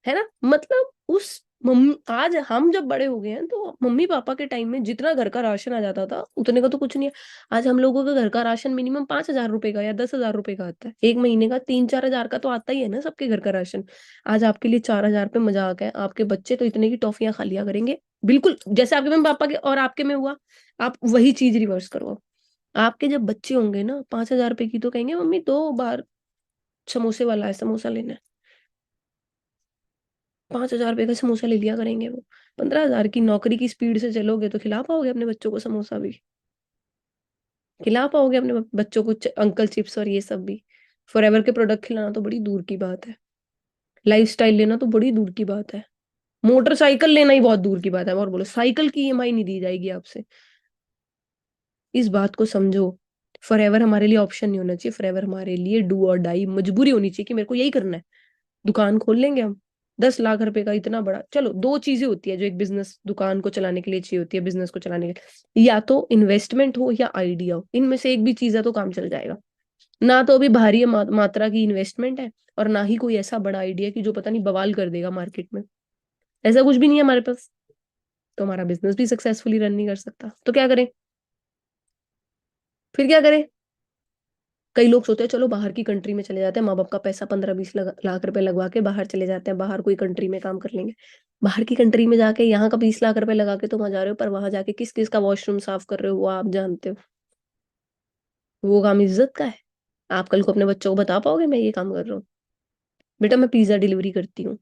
है ना? मतलब उस मम्मी, आज हम जब बड़े हो गए हैं तो मम्मी पापा के टाइम में जितना घर का राशन आ जाता था उतने का तो कुछ नहीं है। आज हम लोगों का घर का राशन मिनिमम 5,000 रुपए का या 10,000 रुपए का आता है। एक महीने का 3-4 हजार का तो आता ही है ना सबके घर का राशन। आज आपके लिए 4,000 पे मजाक है। आपके बच्चे तो इतने की टॉफियां खा लिया करेंगे, बिल्कुल जैसे आपके मम्मी पापा के और आपके में हुआ। आप वही चीज रिवर्स करो अब। आपके जब बच्चे होंगे ना, 5,000 रुपए की तो कहेंगे मम्मी 2 बार समोसे वाला है, समोसा लेना है। 5,000 रुपए का समोसा ले लिया करेंगे वो। 15,000 की नौकरी की स्पीड से चलोगे तो खिला पाओगे अपने बच्चों को समोसा भी? खिला पाओगे अपने बच्चों को अंकल चिप्स और ये सब भी? फॉरएवर के प्रोडक्ट खिलाना तो बड़ी दूर की बात है। लाइफस्टाइल लेना तो बड़ी दूर की बात है। मोटरसाइकिल लेना ही बहुत दूर की बात है। और बोलो साइकिल की ईएमआई नहीं दी जाएगी आपसे। इस बात को समझो। फॉरएवर हमारे लिए ऑप्शन नहीं होना चाहिए। फॉरएवर हमारे लिए डू और डाई, मजबूरी होनी चाहिए कि मेरे को यही करना है। दुकान खोल लेंगे हम, 10 लाख रुपए का इतना बड़ा। चलो दो चीजें होती है जो एक बिजनेस, दुकान को चलाने के लिए चाहिए होती है, बिजनेस को चलाने के लिए, या तो इन्वेस्टमेंट हो या आइडिया हो। इनमें से एक भी चीज है तो काम चल जाएगा। ना तो अभी भारी मात्रा की इन्वेस्टमेंट है, और ना ही कोई ऐसा बड़ा आइडिया कि जो पता नहीं बवाल कर देगा मार्केट में। ऐसा कुछ भी नहीं है हमारे पास, तो हमारा बिजनेस भी सक्सेसफुली रन नहीं कर सकता। तो क्या करें? फिर क्या करें? कई लोग सोचते हैं चलो बाहर की कंट्री में चले जाते हैं, माँ बाप का पैसा 15-20 लाख रुपए लगवा के बाहर चले जाते हैं, बाहर कोई कंट्री में काम कर लेंगे। बाहर की कंट्री में जाके यहाँ का 20 लाख रुपए लगा के तुम आ जा रहे हो, पर वहां जाके किस किस का वॉशरूम साफ कर रहे हो वो आप जानते हो। वो काम इज्जत का है? आप कल को अपने बच्चों को बता पाओगे मैं ये काम कर रहा हूँ? बेटा मैं पिज्जा डिलीवरी करती हूँ,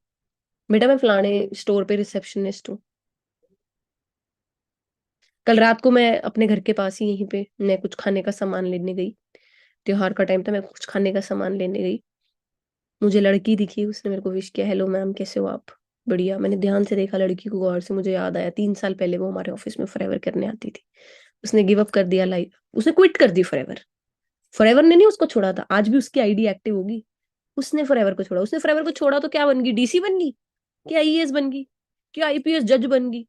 बेटा मैं फलाने स्टोर पे रिसेप्शनिस्ट हूँ। कल रात को मैं अपने घर के पास ही यहीं पे मैं कुछ खाने का सामान लेने गई, त्योहार का टाइम था, मैं कुछ खाने का सामान लेने गई, मुझे लड़की दिखी, उसने मेरे को विश किया, हेलो मैम कैसे हो आप? बढ़िया। मैंने ध्यान से देखा लड़की को गौर से, मुझे याद आया 3 साल पहले वो हमारे ऑफिस में फॉरएवर करने आती थी। उसने गिव अप कर दिया लाइफ, उसने क्विट कर दी फॉरएवर। फॉरएवर ने नहीं उसको छोड़ा था, आज भी उसकी आईडी एक्टिव होगी। उसने फॉरएवर को छोड़ा, उसने फॉरएवर को छोड़ा तो क्या बन गई? डीसी बन गई? क्या आईएएस बन गई? क्या आईपीएस जज बन गई?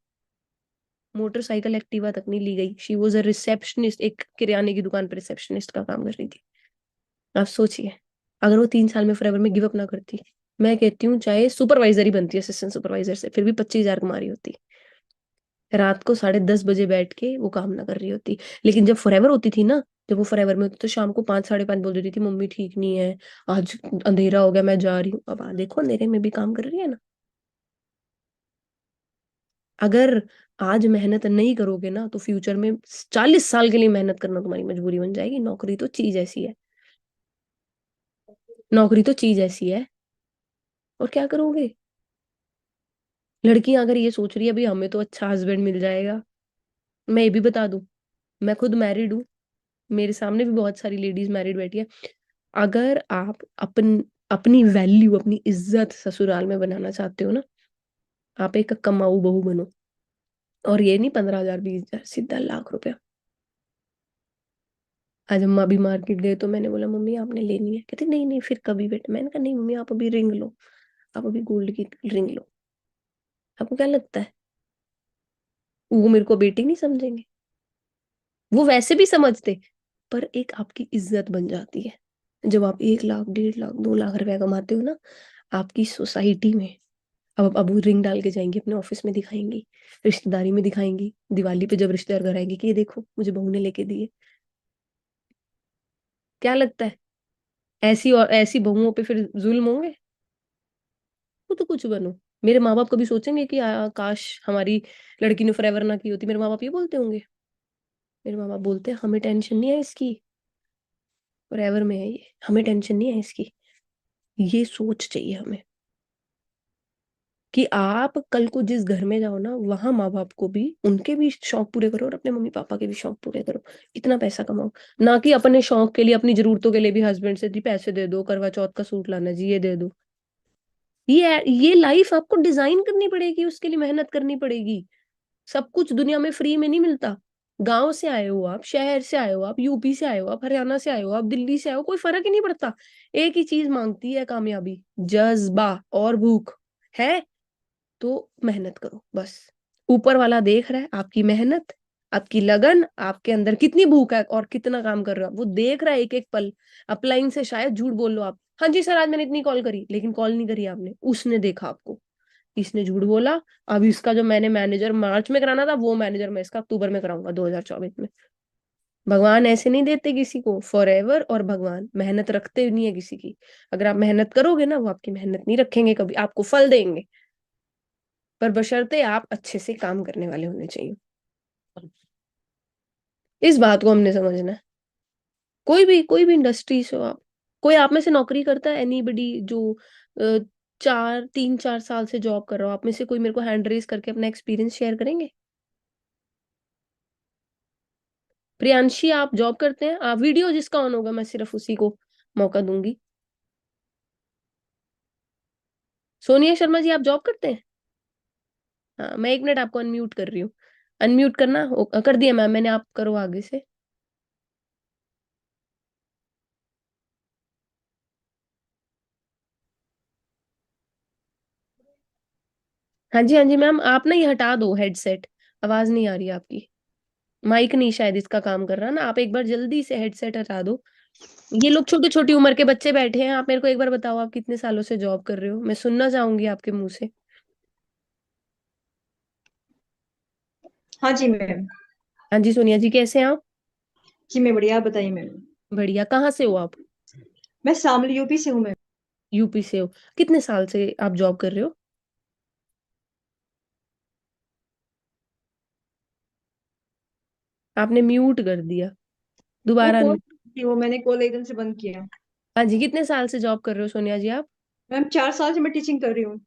मोटरसाइकिल एक्टिवा तक नहीं ली गई। शी वॉज अ रिसेप्शनिस्ट, एक किराने की दुकान पर रिसेप्शनिस्ट का काम कर रही थी। आप सोचिए, अगर वो 3 साल में फॉरएवर में गिव अप ना करती, मैं कहती हूँ चाहे सुपरवाइजर ही बनती, असिस्टेंट सुपरवाइजर से, फिर भी 25 हजार कमा रही होती। रात को 10:30 बजे बैठ के वो काम ना कर रही होती। लेकिन जब फॉरएवर होती थी ना, जब वो फॉरएवर में होती तो शाम को 5, 5:30 बोल देती थी मम्मी ठीक नहीं है, आज अंधेरा हो गया मैं जा रही हूँ। अब देखो अंधेरे में भी काम कर रही है ना। अगर आज मेहनत नहीं करोगे ना तो फ्यूचर में 40 साल के लिए मेहनत करना तुम्हारी मजबूरी बन जाएगी। नौकरी तो चीज ऐसी है, नौकरी तो चीज ऐसी है। और क्या करोगे? लड़कियां अगर ये सोच रही है अभी हमें तो अच्छा हस्बैंड मिल जाएगा, मैं ये भी बता दूं, मैं खुद मैरिड हूँ, मेरे सामने भी बहुत सारी लेडीज मैरिड बैठी है। अगर आप अपनी वैल्यू, अपनी इज्जत ससुराल में बनाना चाहते हो ना, आप एक कमाऊ बहू बनो। और ये नहीं 15 हजार 20 हजार, सीधा लाख रुपया। आज अम्मा भी मार्केट गए तो मैंने बोला मम्मी आपने लेनी है, कहते नहीं नहीं फिर कभी बेटा। मैंने कहा नहीं मम्मी आप अभी रिंग लो, आप अभी गोल्ड की रिंग लो। आपको क्या लगता है वो मेरे को बेटी नहीं समझेंगे? वो वैसे भी समझते, पर एक आपकी इज्जत बन जाती है जब आप 1 लाख 1.5 लाख 2 लाख रुपया कमाते हो ना, आपकी सोसाइटी में। अब वो रिंग डाल के जाएंगी अपने ऑफिस में दिखाएंगी, रिश्तेदारी में दिखाएंगी, दिवाली पे जब रिश्तेदार घर आएंगे कि ये देखो मुझे बहू ने लेके दिए। क्या लगता है ऐसी और ऐसी बहुओं पे फिर जुल्म होंगे? वो तो कुछ बनो। मेरे माँ बाप कभी सोचेंगे कि काश हमारी लड़की ने फॉरएवर ना की होती? मेरे माँ बाप ये बोलते होंगे? मेरे माँ बाप बोलते हैं हमें टेंशन नहीं है इसकी, फॉरएवर में है ये, हमें टेंशन नहीं है इसकी। ये सोच चाहिए हमें कि आप कल को जिस घर में जाओ ना, वहां माँ बाप को भी, उनके भी शौक पूरे करो और अपने मम्मी पापा के भी शौक पूरे करो। इतना पैसा कमाओ, ना कि अपने शौक के लिए, अपनी जरूरतों के लिए भी हस्बैंड से जी पैसे दे दो, करवा चौथ का सूट लाना जी ये दे दो। ये लाइफ आपको डिजाइन करनी पड़ेगी, उसके लिए मेहनत करनी पड़ेगी। सब कुछ दुनिया में फ्री में नहीं मिलता। गांव से आए हो आप, शहर से आए हो आप, यूपी से आए हो आप, हरियाणा से आए हो आप, दिल्ली से आए हो, कोई फर्क ही नहीं पड़ता। एक ही चीज मांगती है कामयाबी, जज्बा और भूख है। तो मेहनत करो बस। ऊपर वाला देख रहा है आपकी मेहनत, आपकी लगन, आपके अंदर कितनी भूख है और कितना काम कर रहे हो आप, वो देख रहा है एक एक पल। अपलाइन से शायद झूठ बोल लो आप, हाँ जी सर आज मैंने इतनी कॉल करी, लेकिन कॉल नहीं करी आपने, उसने देखा आपको, इसने झूठ बोला। अब इसका जो मैंने मैनेजर मार्च में कराना था वो मैनेजर मैं इसका अक्टूबर में कराऊंगा 2024 में। भगवान ऐसे नहीं देते किसी को फॉरएवर, और भगवान मेहनत रखते नहीं है किसी की। अगर आप मेहनत करोगे ना, वो आपकी मेहनत नहीं रखेंगे, कभी आपको फल देंगे, पर बशर्ते आप अच्छे से काम करने वाले होने चाहिए। इस बात को हमने समझना है। कोई भी इंडस्ट्री से हो आप, कोई आप में से नौकरी करता है एनीबडी जो 3-4 साल से जॉब कर रहा हो, आप में से कोई मेरे को हैंड रेस करके अपना एक्सपीरियंस शेयर करेंगे? प्रियांशी आप जॉब करते हैं? आप वीडियो जिसका ऑन होगा मैं सिर्फ उसी को मौका दूंगी। सोनिया शर्मा जी आप जॉब करते हैं? हाँ मैं 1 मिनट आपको अनम्यूट कर रही हूँ। अनम्यूट करना कर दिया मैम मैंने, आप करो आगे से। हाँ जी मैम, आप ना ये हटा दो हेडसेट, आवाज नहीं आ रही है आपकी। माइक नहीं शायद इसका काम कर रहा ना, आप एक बार जल्दी से हेडसेट हटा दो। ये लोग छोटी छोटी उम्र के बच्चे बैठे हैं, आप मेरे को एक बार बताओ आप कितने सालों से जॉब कर रहे हो, मैं सुनना चाहूंगी आपके मुंह से। हाँ जी मैम। हाँ जी सोनिया जी कैसे हैं आप? जी मैं बढ़िया, आप बताइए मैम। बढ़िया। कहाँ से हो आप? मैं शामली यूपी से हूँ मैम। यूपी से हो। कितने साल से आप जॉब कर रहे हो? आपने म्यूट कर दिया। वो दोबारा कॉल थी, वो मैंने कॉल एकदम से बंद किया। हाँ जी, कितने साल से जॉब कर रहे हो सोनिया जी आप? मैम 4 साल से मैं टीचिंग कर रही हूँ।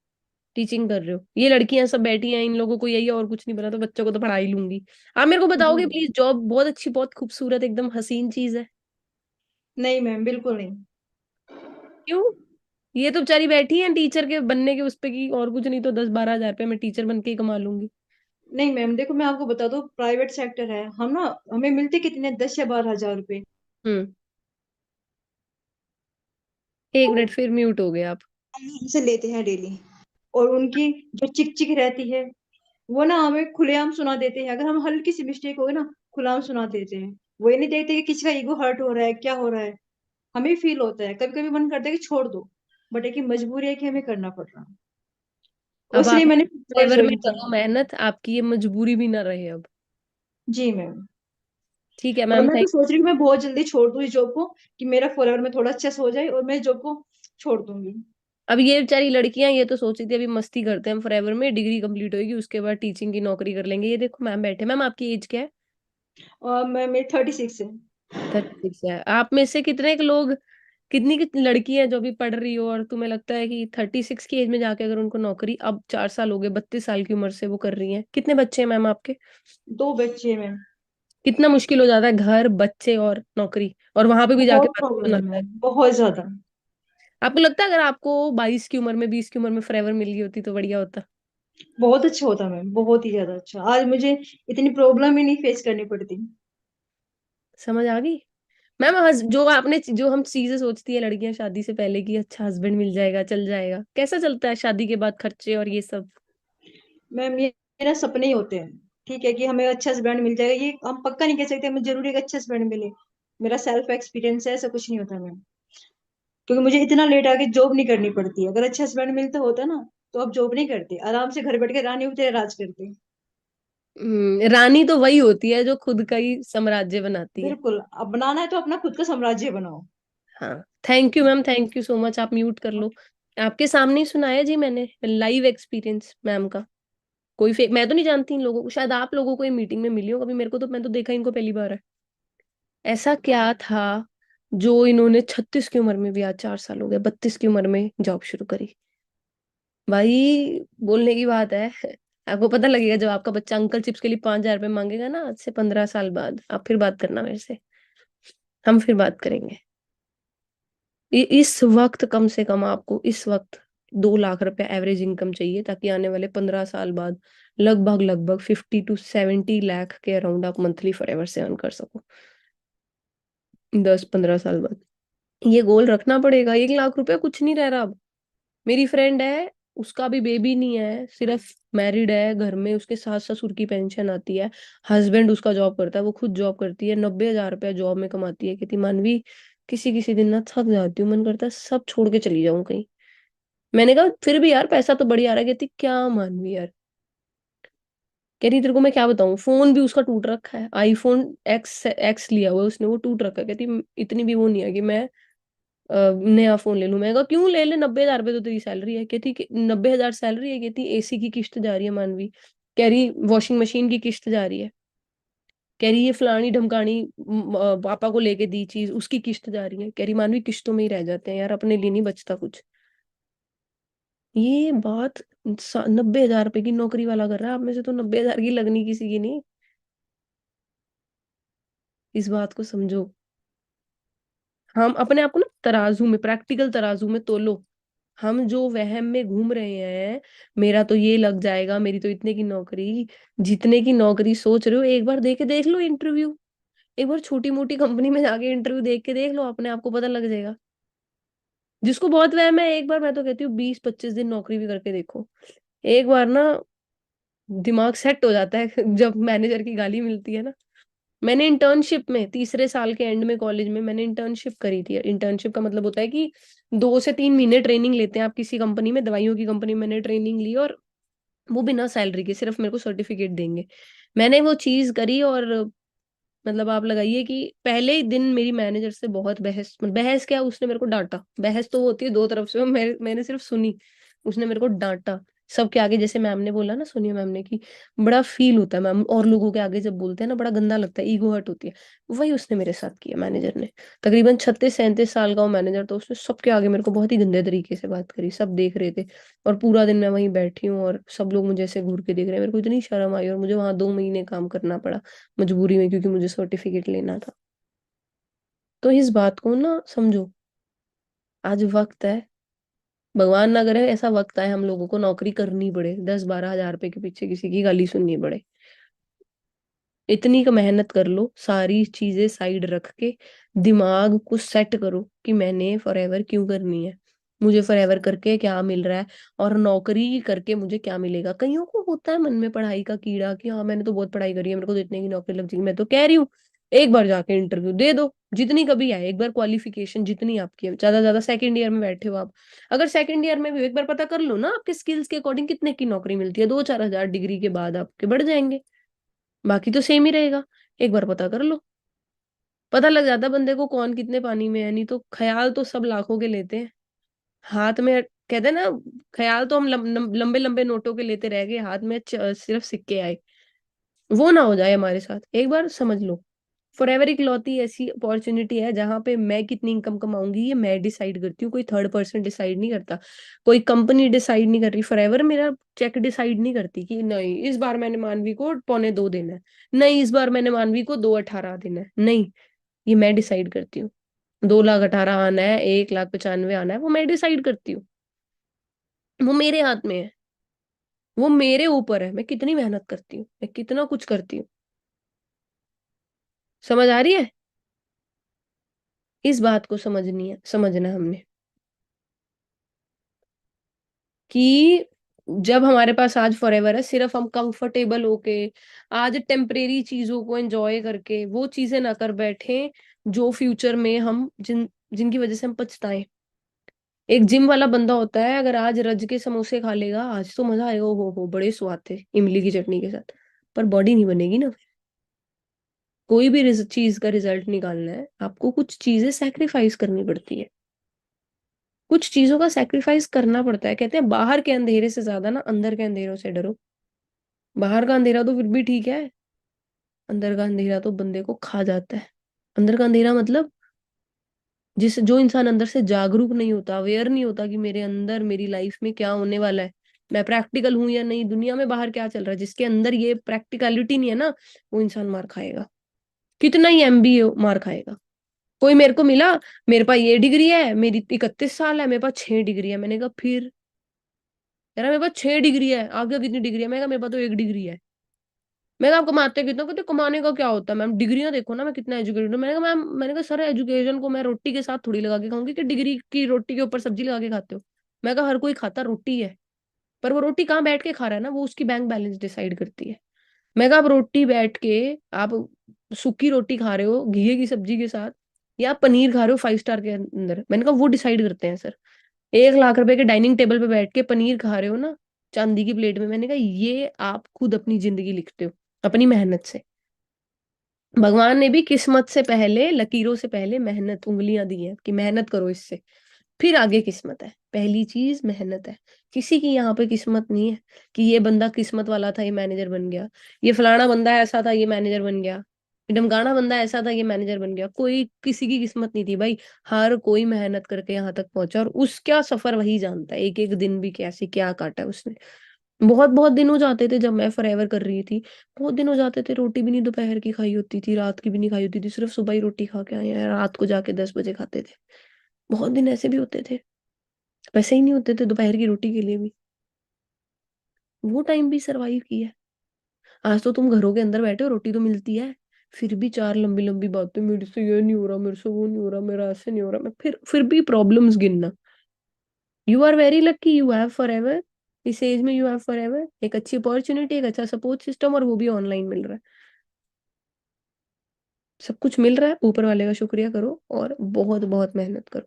टीचिंग कर रहे हो। ये लड़कियां सब बैठी हैं, इन लोगों को यही और कुछ नहीं पता, तो बच्चों को तो पढ़ा ही लूंगी। आप मेरे को जी बताओगे मैम। प्लीज? जॉब बहुत अच्छी, बहुत खूबसूरत, एकदम हसीन चीज है। नहीं मैम, बिल्कुल नहीं। क्यों? ये तो बेचारी बैठी है टीचर के बनने के उस पे की, और कुछ नहीं तो 10-12 हजार रुपये मैं टीचर बन के ही कमा लूंगी। नहीं मैम, देखो मैं आपको बता दूं, प्राइवेट सेक्टर है हम ना, हमें मिलते कितने 10 या 12 हजार रुपए। हम्म। एक मिनट, फिर म्यूट हो गए आप। हमसे लेते हैं डेली। और उनकी जो चिक चिक रहती है, वो ना हमें खुलेआम सुना देते हैं। अगर हम हल्की सी मिस्टेक हो गई ना, खुलेआम सुना देते हैं। वो ये नहीं देखते कि किसी का ईगो हर्ट हो रहा है, क्या हो रहा है। हमें फील होता है, कभी कभी मन करता है कि छोड़ दो, बट एक मजबूरी है कि हमें करना पड़ रहा है। और अब इसलिए आप मैंने फेवर में ज्वाइन किया। करो मेहनत, आपकी ये मजबूरी भी ना रहे अब। जी मैम। ठीक है और मैम, मैं तो थैंक। सोच रही हूँ मैं बहुत जल्दी छोड़ दूँ इस जॉब को, कि मेरा फॉरएवर में थोड़ा अच्छा से हो जाए और मैं जॉब को छोड़ दूंगी। अब ये बेचारी लड़कियां ये तो सोच रही थी अभी मस्ती करते हैं हम, फॉरएवर में डिग्री कंप्लीट होगी उसके बाद टीचिंग की नौकरी कर लेंगे। ये देखो मैम बैठे। मैम आपकी एज क्या है? और मैं मेरी 36 है। 36 है। आप में से कितने के लोग, कितनी कितनी लड़की है जो अभी पढ़ रही हो और तुम्हें लगता है कि 36 की एज में जाके अगर उनको नौकरी, अब 4 साल हो गए, 32 साल की उम्र से वो कर रही हैं। कितने बच्चे हैं मैम आपके? 2 बच्चे हैं मैम। कितना मुश्किल हो जाता है, घर, बच्चे और नौकरी, और वहां पे भी जाके बहुत बच्चों प्रॉब्लम है आता है। मैम, बहुत ज्यादा। आपको लगता है अगर आपको 22 की उम्र में, 20 की उम्र में फॉरएवर मिल गई होती तो बढ़िया होता? बहुत अच्छा होता मैम, बहुत ही ज्यादा अच्छा। आज मुझे इतनी प्रॉब्लम ही नहीं फेस करनी पड़ती। समझ आ गई? मैम जो आपने, जो हम चीजें सोचती है लड़कियां शादी से पहले की, अच्छा हस्बैंड मिल जाएगा, चल जाएगा, कैसा चलता है शादी के बाद खर्चे और ये सब? मैम ये मेरा सपने ही होते हैं। ठीक है कि हमें अच्छा हस्बैंड मिल जाएगा, ये हम पक्का नहीं कह सकते हमें जरूरी है कि अच्छा हस्बैंड मिले। मेरा सेल्फ एक्सपीरियंस है, ऐसा कुछ नहीं होता मैम। क्योंकि मुझे इतना लेट आके जॉब नहीं करनी पड़ती। अगर अच्छा हस्बैंड मिलता होता ना, तो अब जॉब नहीं करते, आराम से घर बैठ के रानी तेरे राज करते। रानी तो वही होती है जो खुद का ही साम्राज्य बनाती है। बिल्कुल, अब बनाना है तो अपना खुद का साम्राज्य बनाओ। हाँ। Thank you ma'am, thank you so much. आप म्यूट कर लो। आपके सामने ही सुनाया जी मैंने, लाइव एक्सपीरियंस मैम का। कोई फेक, मैं तो नहीं जानती इन लोगों को, शायद आप लोगों को ये मीटिंग में मिली हो कभी, मेरे को तो, मैं तो देखा इनको पहली बार है। ऐसा क्या था जो इन्होंने 36 की उम्र में भी, आज 4 साल हो गए, 32 की उम्र में जॉब शुरू करी? भाई बोलने की बात है। आपको पता लगेगा जब आपका बच्चा अंकल चिप्स के लिए 5 हजार रुपये मांगेगा ना, आज से 15 साल बाद, आप फिर बात करना मेरे से। हम फिर बात करेंगे। इस वक्त कम से कम आपको इस वक्त 2 लाख रुपए एवरेज इनकम चाहिए, ताकि आने वाले 15 साल बाद लगभग लगभग 50 to 70 लाख के अराउंड आप मंथली फॉरएवर से अर्न कर सको। 10-15 साल बाद ये गोल रखना पड़ेगा। 1 लाख रुपए कुछ नहीं रह रहा अब। मेरी फ्रेंड है, उसका भी बेबी नहीं है, सिर्फ मैरिड है, घर में उसके सास ससुर की पेंशन आती है, हस्बैंड उसका जॉब करता है, वो खुद जॉब करती है, 90 हजार रुपया जॉब में कमाती है। कहती मानवी, किसी किसी दिन ना थक जाती हूँ, मन करता है सब छोड़ के चली जाऊं कहीं। मैंने कहा फिर भी यार पैसा तो बढ़िया आ रहा है। कहती क्या मानवी यार, कह रही तेरे को मैं क्या बताऊं, फोन भी उसका टूट रखा है, आईफोन एक्स एक्स लिया हुआ है उसने, वो टूट रखा है। कहती इतनी भी वो नहीं है कि मैं नया फोन ले लूं। मैं कहा क्यों, ले ले, 90 हजार रुपये तो तेरी सैलरी है। कहती कि 90 हजार सैलरी है? कहती एसी की किस्त जा रही है मानवी। कह रही वॉशिंग मशीन की किस्त जा रही है। कह रही ये फलानी ढमकानी पापा को लेके दी चीज, उसकी किस्त जा रही है। कह रही मानवी किस्तों में ही रह जाते हैं यार, अपने लिए नहीं बचता कुछ। ये बात 90 हजार रुपये की नौकरी वाला कर रहा है, आप में से तो 90 हजार की लगनी किसी की नहीं। इस बात को समझो। हम अपने आप को ना तराजू में, प्रैक्टिकल तराजू में तोलो। हम जो वहम में घूम रहे हैं, मेरा तो ये लग जाएगा, मेरी तो इतने की नौकरी, जितने की नौकरी सोच रहे हो, एक बार दे के देख लो इंटरव्यू। एक बार छोटी मोटी कंपनी में जाके इंटरव्यू देख के देख लो, अपने आप को पता लग जाएगा। जिसको बहुत वहम है, एक बार मैं तो कहती हूँ 20-25 दिन नौकरी भी करके देखो। एक बार ना दिमाग सेट हो जाता है। जब मैनेजर की गाली मिलती है ना। मैंने इंटर्नशिप में, तीसरे साल के एंड में कॉलेज में मैंने इंटर्नशिप करी थी। इंटर्नशिप का मतलब होता है कि 2 से 3 महीने ट्रेनिंग लेते हैं आप किसी कंपनी में, दवाइयों की कंपनी में मैंने ट्रेनिंग ली, और वो बिना सैलरी के, सिर्फ मेरे को सर्टिफिकेट देंगे। मैंने वो चीज करी, और मतलब आप लगाइए कि पहले ही दिन मेरी मैनेजर से बहुत बहस, बहस क्या, उसने मेरे को डांटा। बहस तो होती है दो तरफ से, मैंने सिर्फ सुनी। उसने मेरे को डांटा सबके आगे, जैसे मैम ने बोला ना, सोनिया मैम ने, कि बड़ा फील होता है मैम और लोगों के आगे जब बोलते हैं ना, बड़ा गंदा लगता है, ईगो हर्ट होती है। वही उसने मेरे साथ किया, मैनेजर ने। तकरीबन 36-37 साल का वो मैनेजर, तो उसने सबके आगे मेरे को बहुत ही गंदे तरीके से बात करी, सब देख रहे थे। और पूरा दिन मैं वहीं बैठी हूँ और सब लोग मुझे ऐसे घूर के देख रहे हैं। मेरे को इतनी शर्म आई और मुझे वहां 2 महीने काम करना पड़ा मजबूरी में, क्योंकि मुझे सर्टिफिकेट लेना था। तो इस बात को ना समझो, आज वक्त है, भगवान ना करे ऐसा वक्त आए हम लोगों को नौकरी करनी पड़े, 10-12 हज़ार रुपए के पीछे किसी की गाली सुननी पड़े। इतनी का मेहनत कर लो, सारी चीजें साइड रख के दिमाग को सेट करो कि मैंने फॉरएवर क्यों करनी है, मुझे फॉरएवर करके क्या मिल रहा है, और नौकरी करके मुझे क्या मिलेगा। कईयों को होता है मन में पढ़ाई का कीड़ा कि हाँ मैंने तो बहुत पढ़ाई करी है, मेरे को तो इतने की नौकरी लग जाएगी। मैं तो कह रही हूँ, एक बार जाके इंटरव्यू दे दो, जितनी कभी आए, एक बार क्वालिफिकेशन जितनी आपकी है, ज्यादा ज्यादा सेकंड ईयर में बैठे हो आप, अगर सेकंड ईयर में भी एक बार पता कर लो ना आपके स्किल्स के अकॉर्डिंग कितने की नौकरी मिलती है, 2-4 हज़ार डिग्री के बाद आपके बढ़ जाएंगे, बाकी तो सेम ही रहेगा। एक बार पता कर लो, पता लग जाता बंदे को कौन कितने पानी में है। नहीं तो ख्याल तो सब लाखों के लेते हैं, हाथ में कहते हैं ना, ख्याल तो हम लंबे लंबे नोटों के लेते रह गए, हाथ में सिर्फ सिक्के आए। वो ना हो जाए हमारे साथ, एक बार समझ लो। फॉरएवर इकलौती ऐसी अपॉर्चुनिटी है जहां पे मैं कितनी इनकम कमाऊंगी ये मैं डिसाइड करती हूँ, कोई थर्ड पर्सन डिसाइड नहीं करता, कोई कंपनी डिसाइड नहीं कर रही। फॉरएवर मेरा चेक डिसाइड नहीं करती कि नहीं इस बार मैंने मानवी को 2.25 दिन है, नहीं इस बार मैंने मानवी को 2.18 दिन है, नहीं, ये मैं डिसाइड करती हूँ। 2,18,00,000 आना है, 1,95,000 आना है, वो मैं डिसाइड करती हूँ। वो मेरे हाथ में है, वो मेरे ऊपर है, मैं कितनी मेहनत करती हूँ, मैं कितना कुछ करती हूँ। समझ आ रही है? इस बात को समझनी है, समझना है हमने, कि जब हमारे पास आज फॉरएवर है, सिर्फ हम कंफर्टेबल होके आज टेम्परेरी चीजों को एंजॉय करके वो चीजें ना कर बैठे जो फ्यूचर में हम जिनकी वजह से हम पछताएं। एक जिम वाला बंदा होता है, अगर आज रज के समोसे खा लेगा, आज तो मजा आएगा, हो बड़े स्वाद थे इमली की चटनी के साथ, पर बॉडी नहीं बनेगी ना। कोई भी चीज का रिजल्ट निकालना है, आपको कुछ चीजें सैक्रिफाइस करनी पड़ती है, कुछ चीजों का सैक्रिफाइस करना पड़ता है। कहते हैं बाहर के अंधेरे से ज्यादा ना अंदर के अंधेरों से डरो। बाहर का अंधेरा तो फिर भी ठीक है, अंदर का अंधेरा तो बंदे को खा जाता है। अंदर का अंधेरा मतलब जो इंसान अंदर से जागरूक नहीं होता, अवेयर नहीं होता कि मेरे अंदर मेरी लाइफ में क्या होने वाला है, मैं प्रैक्टिकल हूं या नहीं, दुनिया में बाहर क्या चल रहा है, जिसके अंदर ये प्रैक्टिकलिटी नहीं है ना, वो इंसान मार खाएगा, कितना ही एमबी मार खाएगा। कोई मेरे को मिला, मेरे पास ये डिग्री है, मेरी 31 साल है, मेरे पास 6 डिग्री है, मैंने कहा फिर, यार मेरे पास 6 डिग्री है, आगे कितनी डिग्री है, मैं कहा मेरे पास तो 1 डिग्री है। मैं कहा आप कमाते कितना, कहते कमाने का क्या होता है मैम, डिग्रियां देखो ना मैं कितना एजुकेटेड हूँ। मैंने कहा मैम, मैंने कहा सर एजुकेशन को मैं रोटी के साथ थोड़ी लगा के खाऊंगी कि डिग्री की रोटी के ऊपर सब्जी लगा के खाते हो। मैं कहा हर कोई खाता रोटी है, पर वो रोटी कहाँ बैठ के खा रहा है ना, वो उसकी बैंक बैलेंस डिसाइड करती है। मैं कहा आप रोटी बैठ के, आप सूखी रोटी खा रहे हो घी की सब्जी के साथ, या आप पनीर खा रहे हो 5 स्टार के अंदर, मैंने कहा वो डिसाइड करते हैं सर। 1 लाख रुपए के डाइनिंग टेबल पे बैठ के पनीर खा रहे हो ना, चांदी की प्लेट में, मैंने कहा ये आप खुद अपनी जिंदगी लिखते हो अपनी मेहनत से। भगवान ने भी किस्मत से पहले, लकीरों से पहले मेहनत, उंगलियां दी हैं कि मेहनत करो इससे, फिर आगे किस्मत है। पहली चीज मेहनत है। किसी की यहाँ पे किस्मत नहीं है कि ये बंदा किस्मत वाला था ये मैनेजर बन गया, ये फलाना बंदा ऐसा था ये मैनेजर बन गया, ये ढमकाना बंदा ऐसा था ये मैनेजर बन गया। कोई किसी की किस्मत नहीं थी भाई, हर कोई मेहनत करके यहाँ तक पहुंचा, और उसका सफर वही जानता है, एक एक दिन भी कैसे क्या काटा है उसने। बहुत बहुत दिन हो जाते थे जब मैं फॉरएवर कर रही थी, बहुत दिन हो जाते थे, रोटी भी नहीं दोपहर की खाई होती थी, रात की भी नहीं खाई होती थी, सिर्फ सुबह ही रोटी खा के आए हैं, रात को जाके 10 बजे खाते थे। बहुत दिन ऐसे भी होते थे, पैसे ही नहीं होते थे दोपहर की रोटी के लिए भी। वो टाइम भी सरवाइव किया है। आज तो तुम घरों के अंदर बैठे हो, रोटी तो मिलती है, फिर भी चार लंबी लंबी बातें, मेरे से ये नहीं हो रहा, मेरे से वो नहीं हो रहा, मेरा ऐसे नहीं हो रहा, मैं फिर भी प्रॉब्लम्स गिनना। You are very lucky, you have forever. इस एज में यू हैव फॉरएवर, एक अच्छी अपॉर्चुनिटी, एक अच्छा सपोर्ट सिस्टम, और वो भी ऑनलाइन मिल रहा है। सब कुछ मिल रहा है, ऊपर वाले का शुक्रिया करो और बहुत बहुत मेहनत करो,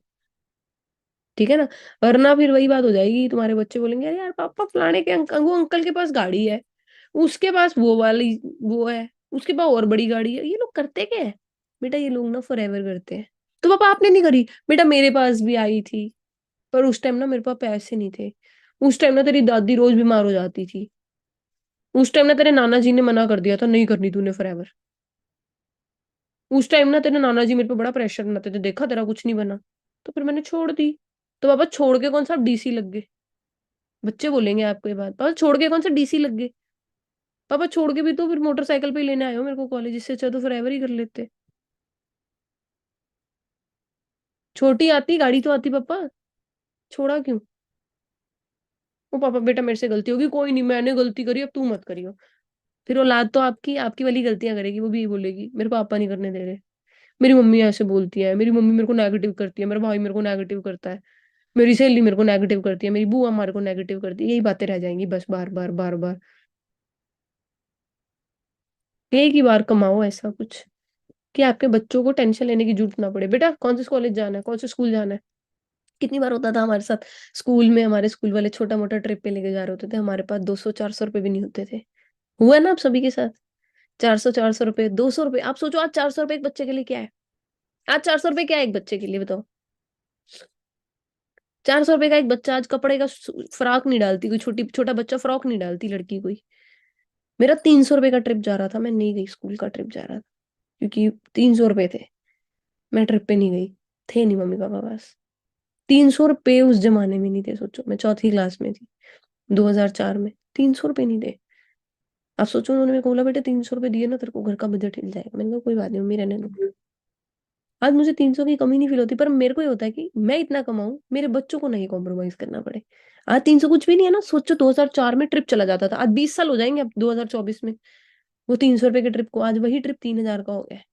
ठीक है ना। वरना फिर वही बात हो जाएगी, तुम्हारे बच्चे बोलेंगे अरे यार पापा फलाने के वो अंकल के पास गाड़ी है, उसके पास वो वाली वो है, उसके पास और बड़ी गाड़ी है। ये लोग करते क्या है बेटा? ये लोग ना फॉरएवर करते हैं। तो पापा आपने नहीं करी? बेटा मेरे पास भी आई थी, पर उस टाइम ना मेरे पास पैसे नहीं थे। उस टाइम ना तेरी दादी रोज बीमार हो जाती थी। उस टाइम ना तेरे नाना जी ने मना कर दिया था, नहीं करनी तूने फॉरएवर। उस टाइम ना तेरे नाना जी मेरे पे बड़ा प्रेशर बनाते थे, देखा तेरा कुछ नहीं बना। तो फिर मैंने छोड़ दी। तो पापा छोड़ के कौन सा डीसी लग गए? बच्चे बोलेंगे आपको ये बात, पापा छोड़ के कौन सा डीसी लग गए? पापा छोड़ के भी तो फिर मोटरसाइकिल पे ही लेने आए हो मेरे को कॉलेज, इससे अच्छा तो फॉरएवर ही कर लेते। छोटी आती, गाड़ी तो आती पापा, छोड़ा क्यों? वो पापा बेटा मेरे से गलती होगी, कोई नहीं मैंने गलती करी, अब तू मत करियो। फिर औलाद तो आपकी आपकी वाली गलतियां करेगी, वो भी यही बोलेगी मेरे पापा नहीं करने दे रहे, मेरी मम्मी ऐसे बोलती है, मेरी मम्मी मेरे को नेगेटिव करती है, मेरा भाई मेरे को नेगेटिव करता है, मेरी सहेली मेरे को नेगेटिव करती है, मेरी बुआ हमारे को नेगेटिव करती है। यही बातें रह जाएंगी बस, बार बार बार बार। एक ही बार कमाओ ऐसा कुछ कि आपके बच्चों को टेंशन लेने की जरूरत ना पड़े। बेटा कौन से कॉलेज जाना है, कौन से स्कूल जाना है? कितनी बार होता था हमारे साथ स्कूल में, हमारे स्कूल वाले छोटा मोटा ट्रिप पे लेके जा रहे होते थे, हमारे पास 200-400 रुपए भी नहीं होते थे। हुआ ना आप सभी के साथ? 400-400 रुपए, 200 रुपए। आप सोचो आज 400 रुपए एक बच्चे के लिए क्या है? आज 400 रुपए क्या है एक बच्चे के लिए, बताओ? 400 रुपए का एक बच्चा आज कपड़े का फ्रॉक नहीं डालती कोई, छोटा बच्चा फ्रॉक नहीं डालती लड़की कोई। मेरा 300 रुपए का ट्रिप जा रहा था, मैं नहीं गई, स्कूल का ट्रिप जा रहा था, क्योंकि 300 रुपए थे। मैं ट्रिप पे नहीं गई, थे नहीं मम्मी पापा पास। 300 रुपए उस जमाने में नहीं थे, सोचो मैं चौथी क्लास में थी, 2004 में। 300 रुपए नहीं थे। आप सोचो उन्होंने मेरे को बोला बेटा 300 रुपए दिए ना तेरे को घर का बजट हिल जाएगा। मैंने कहा कोई बात नहीं मम्मी, रहने दो। आज मुझे 300 की कमी नहीं फील होती, पर मेरे को ये होता है कि मैं इतना कमाऊं मेरे बच्चों को नहीं कॉम्प्रोमाइज करना पड़े। आज 300 कुछ भी नहीं है ना, सोचो 2004 में ट्रिप चला जाता था, आज 20 साल हो जाएंगे अब 2024 में। वो 300 रुपए के ट्रिप को आज वही ट्रिप 3000 का हो गया है।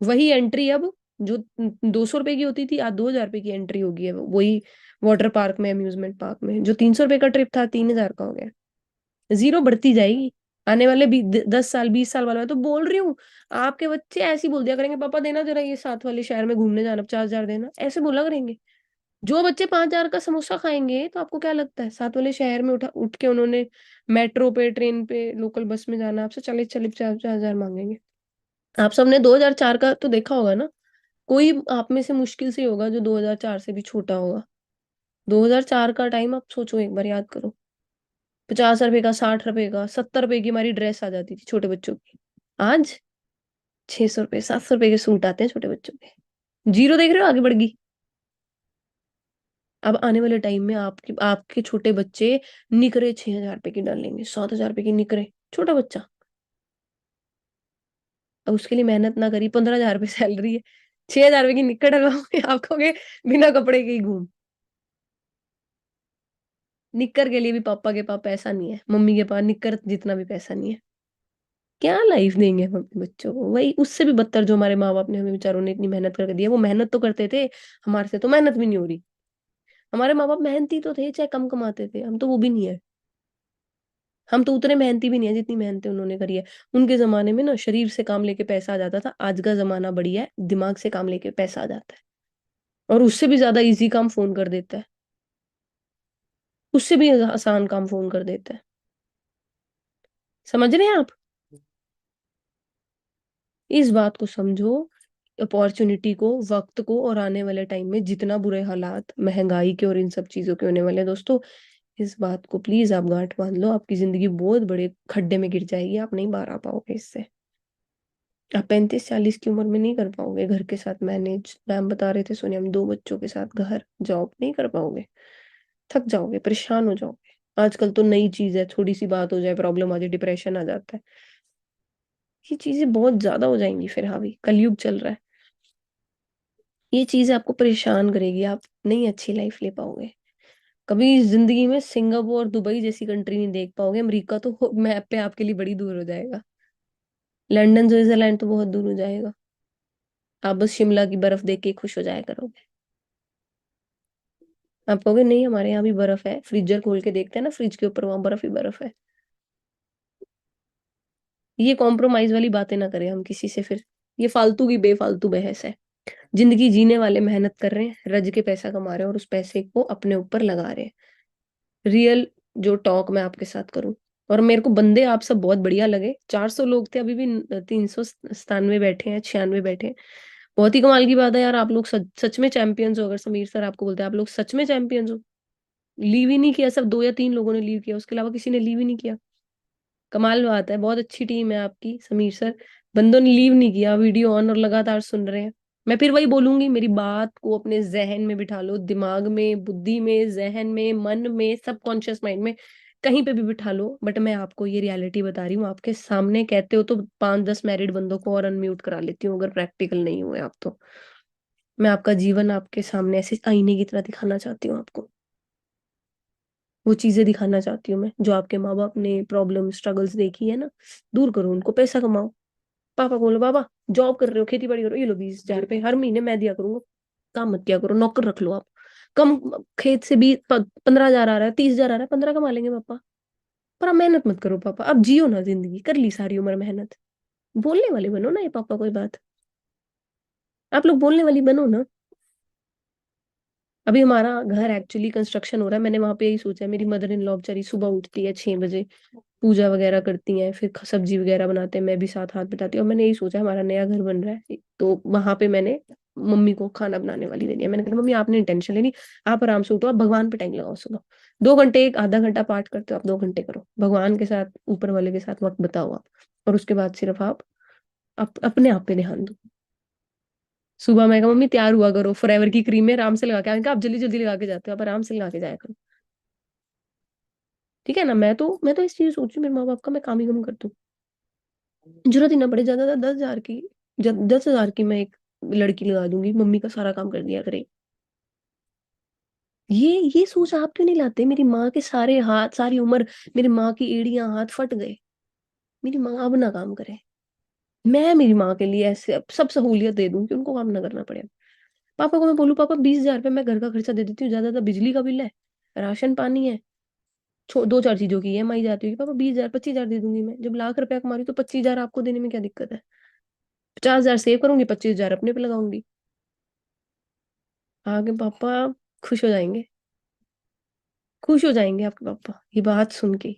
वही एंट्री अब जो 200 रुपए की होती थी, आज 2000 रुपए की एंट्री होगी है वही वाटर पार्क में, अम्यूजमेंट पार्क में। जो 300 रुपए का ट्रिप था 3000 का हो गया। जीरो बढ़ती जाएगी आने वाले भी 10 साल 20 साल वाले। मैं तो बोल रही हूँ आपके बच्चे ऐसे ही बोल दिया करेंगे, पापा देना जरा ये साथ वाले शहर में घूमने जाना, 50,000 देना, ऐसे बोला करेंगे। जो बच्चे 5,000 का समोसा खाएंगे, तो आपको क्या लगता है साथ वाले शहर में उठा उठ के उन्होंने मेट्रो पे, ट्रेन पे, लोकल बस में जाना, आपसे 40-40 50,000 मांगेंगे? आप सबने 2004 का तो देखा होगा ना, कोई आप में से मुश्किल से ही होगा जो 2004 से भी छोटा होगा। 2004 का टाइम आप सोचो, एक बार याद करो। 50 रुपए का, 60 रुपए का, 70 रुपए की हमारी ड्रेस आ जाती थी छोटे बच्चों की। आज 600 रुपए 700 रुपए के सूट आते हैं छोटे बच्चों के। जीरो देख रहे हो, आगे बढ़ गई। अब आने वाले टाइम में आपके आपके छोटे बच्चे निकरे 6,000 रुपए की डालेंगे, 7,000 रुपए की निकरे, छोटा बच्चा। अब उसके लिए मेहनत ना करी, 15,000 रुपए सैलरी है, 6,000 रुपए की निक्कर डलवाओगे, आप कहोगे बिना कपड़े के ही घूम। निक्कर के लिए भी पापा के पास पैसा नहीं है, मम्मी के पास निक्कर जितना भी पैसा नहीं है। क्या लाइफ देंगे हम अपने बच्चों को? वही उससे भी बदतर जो हमारे माँ बाप ने हमें बेचारों ने इतनी मेहनत करके दिया। वो मेहनत तो करते थे, हमारे से तो मेहनत भी नहीं हो रही। हमारे माँ बाप मेहनती तो थे, चाहे कम कमाते थे, हम तो वो भी नहीं है। हम तो उतने मेहनती भी नहीं है जितनी मेहनतें उन्होंने करी है। उनके जमाने में ना शरीर से काम लेके पैसा आ जाता था, आज का जमाना बढ़िया है, दिमाग से काम लेके पैसा आ जाता है। और उससे भी ज्यादा इजी काम फोन कर देता है, उससे भी आसान काम फोन कर देता है। समझ रहे हैं आप? इस बात को समझो, अपॉर्चुनिटी को, वक्त को, और आने वाले टाइम में जितना बुरे हालात महंगाई के और इन सब चीजों के होने वाले हैं, दोस्तों इस बात को प्लीज आप गांठ बांध लो। आपकी जिंदगी बहुत बड़े खड्डे में गिर जाएगी, आप नहीं बाहर आ पाओगे इससे। आप 35-40 की उम्र में नहीं कर पाओगे घर के साथ मैनेज। मैम बता रहे थे सोनिया, हम 2 बच्चों के साथ घर जॉब नहीं कर पाओगे, थक जाओगे, परेशान हो जाओगे। आजकल तो नई चीज है, थोड़ी सी बात हो जाए प्रॉब्लम आ जाए डिप्रेशन आ जाता है। ये चीजें बहुत ज्यादा हो जाएंगी फिर हावी, कलयुग चल रहा है। ये चीजें आपको परेशान करेगी, आप नहीं अच्छी लाइफ ले पाओगे। कभी जिंदगी में सिंगापुर दुबई जैसी कंट्री नहीं देख पाओगे। अमेरिका तो मैप पे आपके लिए बड़ी दूर हो जाएगा। लंदन स्विट्जरलैंड तो बहुत दूर हो जाएगा। आप बस शिमला की बर्फ देख के खुश हो जाया करोगे। आप कहोगे नहीं हमारे यहाँ भी बर्फ है, फ्रीजर खोल के देखते हैं ना, फ्रिज के ऊपर वहां बर्फ ही बर्फ है। ये कॉम्प्रोमाइज वाली बातें ना करें हम किसी से फिर। ये फालतू की बेफालतू बहस है। जिंदगी जीने वाले मेहनत कर रहे हैं, रज के पैसा कमा रहे हैं, और उस पैसे को अपने ऊपर लगा रहे हैं। रियल जो टॉक मैं आपके साथ करूं, और मेरे को बंदे आप सब बहुत बढ़िया लगे। 400 लोग थे, अभी भी 397 बैठे हैं, 96 बैठे हैं। बहुत ही कमाल की बात है यार, आप लोग सच में चैंपियंस हो। अगर समीर सर आपको बोलते हैं आप लोग सच में चैंपियंस हो। लीव ही नहीं किया, सिर्फ 2 या 3 लोगों ने लीव किया, उसके अलावा किसी ने लीव ही नहीं किया। कमाल बात है, बहुत अच्छी टीम है आपकी समीर सर। बंदों ने लीव नहीं किया, वीडियो ऑन और लगातार सुन रहे हैं। मैं फिर वही बोलूंगी, मेरी बात को अपने जहन में बिठा लो, दिमाग में, बुद्धि में, जहन में, मन में, सब कॉन्शियस माइंड में, कहीं पे भी बिठा लो। बट मैं आपको ये रियलिटी बता रही हूँ आपके सामने। कहते हो तो 5-10 मैरिड बंदों को और अनम्यूट करा लेती हूँ, अगर प्रैक्टिकल नहीं हुए आप तो। मैं आपका जीवन आपके सामने ऐसे आईने की तरह दिखाना चाहती हूँ आपको। वो चीजें दिखाना चाहती हूँ मैं, जो आपके माँ बाप ने प्रॉब्लम स्ट्रगल्स देखी है ना, दूर करो उनको, पैसा कमाओ। पापा को बोलो, पापा जॉब कर रहे हो, खेती बाड़ी करो, ये लो 20,000 रुपए हर महीने मैं दिया करूंगा, काम मत किया करो, नौकर रख लो आप। कम खेत से 15,000 आ रहा है, 30,000 आ रहा है, 15 कमा लेंगे पापा। पर आप मेहनत मत करो पापा, अब जियो ना जिंदगी, कर ली सारी उम्र मेहनत। बोलने वाले बनो ना ये पापा, कोई बात। आप लोग बोलने वाली बनो ना। अभी हमारा घर एक्चुअली कंस्ट्रक्शन हो रहा है, मैंने वहां पे यही सोचा है। मेरी मदर इन लॉ बेचारी सुबह उठती है 6 बजे, पूजा वगैरह करती हैं, फिर सब्जी वगैरह बनाते हैं, मैं भी साथ हाथ बटाती हूँ। और मैंने यही सोचा, हमारा नया घर बन रहा है तो वहां पे मैंने मम्मी को खाना बनाने वाली देनी है। मैंने कहा मम्मी आपने टेंशन लेनी, आप आराम से उठो, आप भगवान पे टाइम लगाओ सुबह। 2 घंटे, एक आधा घंटा पाठ करते हो आप, 2 घंटे करो भगवान के साथ, ऊपर वाले के साथ वक्त बताओ आप। और उसके बाद सिर्फ आप अपने आप पे ध्यान दो। सुबह मैं कहा मम्मी तैयार हुआ करो, फॉरएवर की क्रीम है आराम से लगा के, मैंने कहा आप जल्दी जल्दी लगा के जाते हो, आप आराम से लगा के जाया करो। ठीक है ना। मैं तो इस चीज सोचू, मेरे माँ बाप का मैं काम ही कम कर दूं, जरूरत ही ना पड़े। ज्यादा 10,000 की, 10,000 की मैं एक लड़की लगा दूंगी, मम्मी का सारा काम कर दिया करे। ये सोच आप क्यों नहीं लाते? मेरी माँ के सारे हाथ, सारी उम्र मेरी माँ की एड़ियां हाथ फट गए, मेरी माँ अब ना काम करे। मैं मेरी माँ के लिए ऐसे अब सब सहूलियत दे दूं कि उनको काम ना करना पड़े। पापा को मैं बोलूँ पापा 20,000 रुपये मैं घर का खर्चा दे देती हूँ, ज्यादा बिजली का बिल है, राशन पानी है, 2-4 चीजों की EMI जाती होगी, पापा 20,000 25,000 दे दूंगी मैं। जब लाख रुपया कमा रही हूँ तो 25,000 आपको देने में क्या दिक्कत है? 50,000 सेव करूंगी, 25,000 अपने पे लगाऊंगी। आगे पापा खुश हो जाएंगे, खुश हो जाएंगे आपके पापा ये बात सुन के।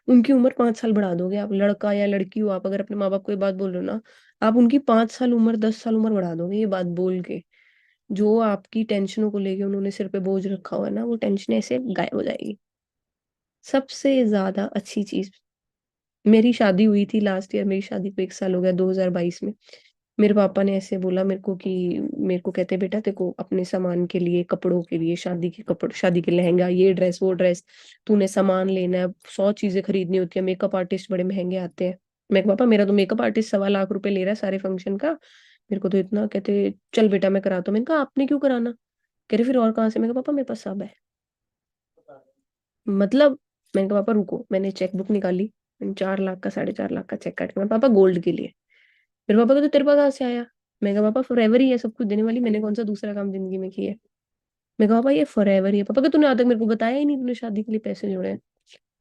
उनकी उम्र 5 साल बढ़ा दोगे आप, लड़का या लड़की हो आप, अगर अपने माँ बाप को ये बात बोल रहे हो ना, आप उनकी 5 साल उम्र, 10 साल उम्र बढ़ा दोगे ये बात बोल के। जो आपकी टेंशनों को लेके उन्होंने सिर पे बोझ रखा हुआ है ना, वो टेंशन ऐसे गायब हो जाएगी। सबसे ज्यादा अच्छी चीज, मेरी शादी हुई थी लास्ट ईयर, मेरी शादी को 1 साल हो गया 2022 में। मेरे पापा ने ऐसे बोला मेरे को कि, मेरे को कहते बेटा तेरे को अपने सामान के लिए, कपड़ों के लिए, शादी के कपड़े, शादी के लहंगा, ये ड्रेस वो ड्रेस, तूने सामान लेना है, 100 चीजें खरीदनी होती है, मेकअप आर्टिस्ट बड़े महंगे आते हैं। मैं कहा, पापा मेरा तो मेकअप आर्टिस्ट 1.25 लाख रुपए ले रहा है सारे फंक्शन का, मेरे को तो इतना। कहते चल बेटा मैं कराता हूँ। मैंने कहा आपने क्यों कराना? कह रहे फिर और कहाँ से? मैं कहा पापा मेरे पास सब है। मतलब, मैंने कहा पापा रुको, मैंने चेक बुक निकाली, मैंने 4 लाख का, 4.5 लाख का चेक काट के, मैं पापा गोल्ड के लिए। फिर पापा कहते तेरे पास कहाँ से आया? मैं कहा पापा फॉरएवर ही है सब कुछ देने वाली, मैंने कौन सा दूसरा काम जिंदगी में किया है। मैं कहा पापा ये फॉरएवर ही है। पापा का तूने आज तक मेरे को बताया ही नहीं, तूने शादी के लिए पैसे जोड़े हैं।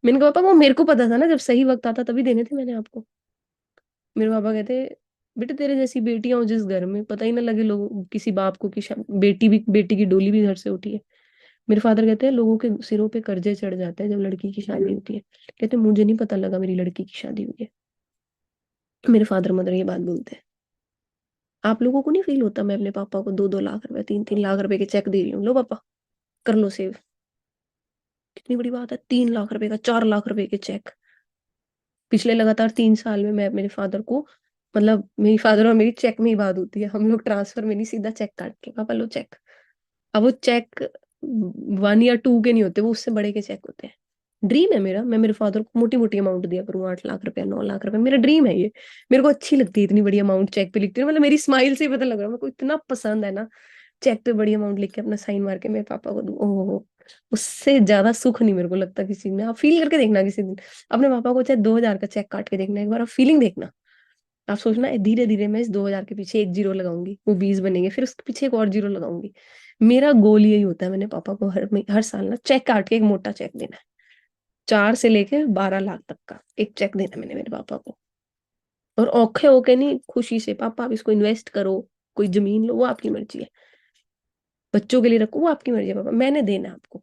मैंने कहा पापा वो मेरे को पता था ना, जब सही वक्त आता तभी देने थे मैंने आपको। मेरे पापा कहते बेटे तेरे जैसी बेटियां हो जिस घर में, पता ही ना लगे लोग किसी बाप को कि बेटी की डोली भी घर से उठी है। मेरे फादर कहते हैं लोगों के सिरों पे कर्जे चढ़ जाते हैं जब लड़की की शादी होती है। कहते मुझे नहीं पता लगा मेरी लड़की की शादी हुई है। मेरे फादर मदर ये बात बोलते हैं। आप लोगों को नहीं फील होता मैं अपने पापा को 2-2 लाख रुपए, 3-3 लाख रुपए के चेक दे रही हूँ, लो पापा कर लो सेव। कितनी बड़ी बात है, 3 लाख रुपए का, 4 लाख रुपए के चेक। पिछले लगातार 3 साल में मैं मेरे फादर को, मतलब मेरी फादर और मेरी चेक में ही बात होती है, हम लोग ट्रांसफर में नहीं, सीधा चेक काट के पापा लो चेक। अब वो चेक 1 या 2 के नहीं होते, वो उससे बड़े के चेक होते हैं। ड्रीम है मेरा, मैं मेरे फादर को मोटी मोटी अमाउंट दिया करूँ, 8 लाख रुपया, 9 लाख रुपया, मेरा ड्रीम है ये। मेरे को अच्छी लगती है इतनी बड़ी अमाउंट चेक पे लिखती हूँ, मतलब मेरी स्माइल से ही पता लग रहा है मेरे को इतना पसंद है ना। चेक पे बड़ी अमाउंट लिख के अपना साइन मार के मेरे पापा को दूं, ओहो, उससे ज्यादा सुख नहीं मेरे को लगता किसी में। आप फील करके देखना किसी दिन, अपने पापा को चाहे 2,000 का चेक काट के देखना एक बार, आप फीलिंग देखना। आप सोचना धीरे धीरे मैं इस 2,000 के पीछे एक जीरो लगाऊंगी, वो 20 बनेंगे, फिर उसके पीछे एक और जीरो लगाऊंगी। मेरा गोल यही होता है, मैंने पापा को हर साल ना चेक काट के एक मोटा चेक देना है, 4 से लेके 12 लाख तक का एक चेक देना है मैंने मेरे पापा को। और औखे होके नहीं, खुशी से, पापा आप इसको इन्वेस्ट करो, कोई जमीन लो, वो आपकी मर्जी है, बच्चों के लिए रखो, वो आपकी मर्जी है, पापा मैंने देना है आपको।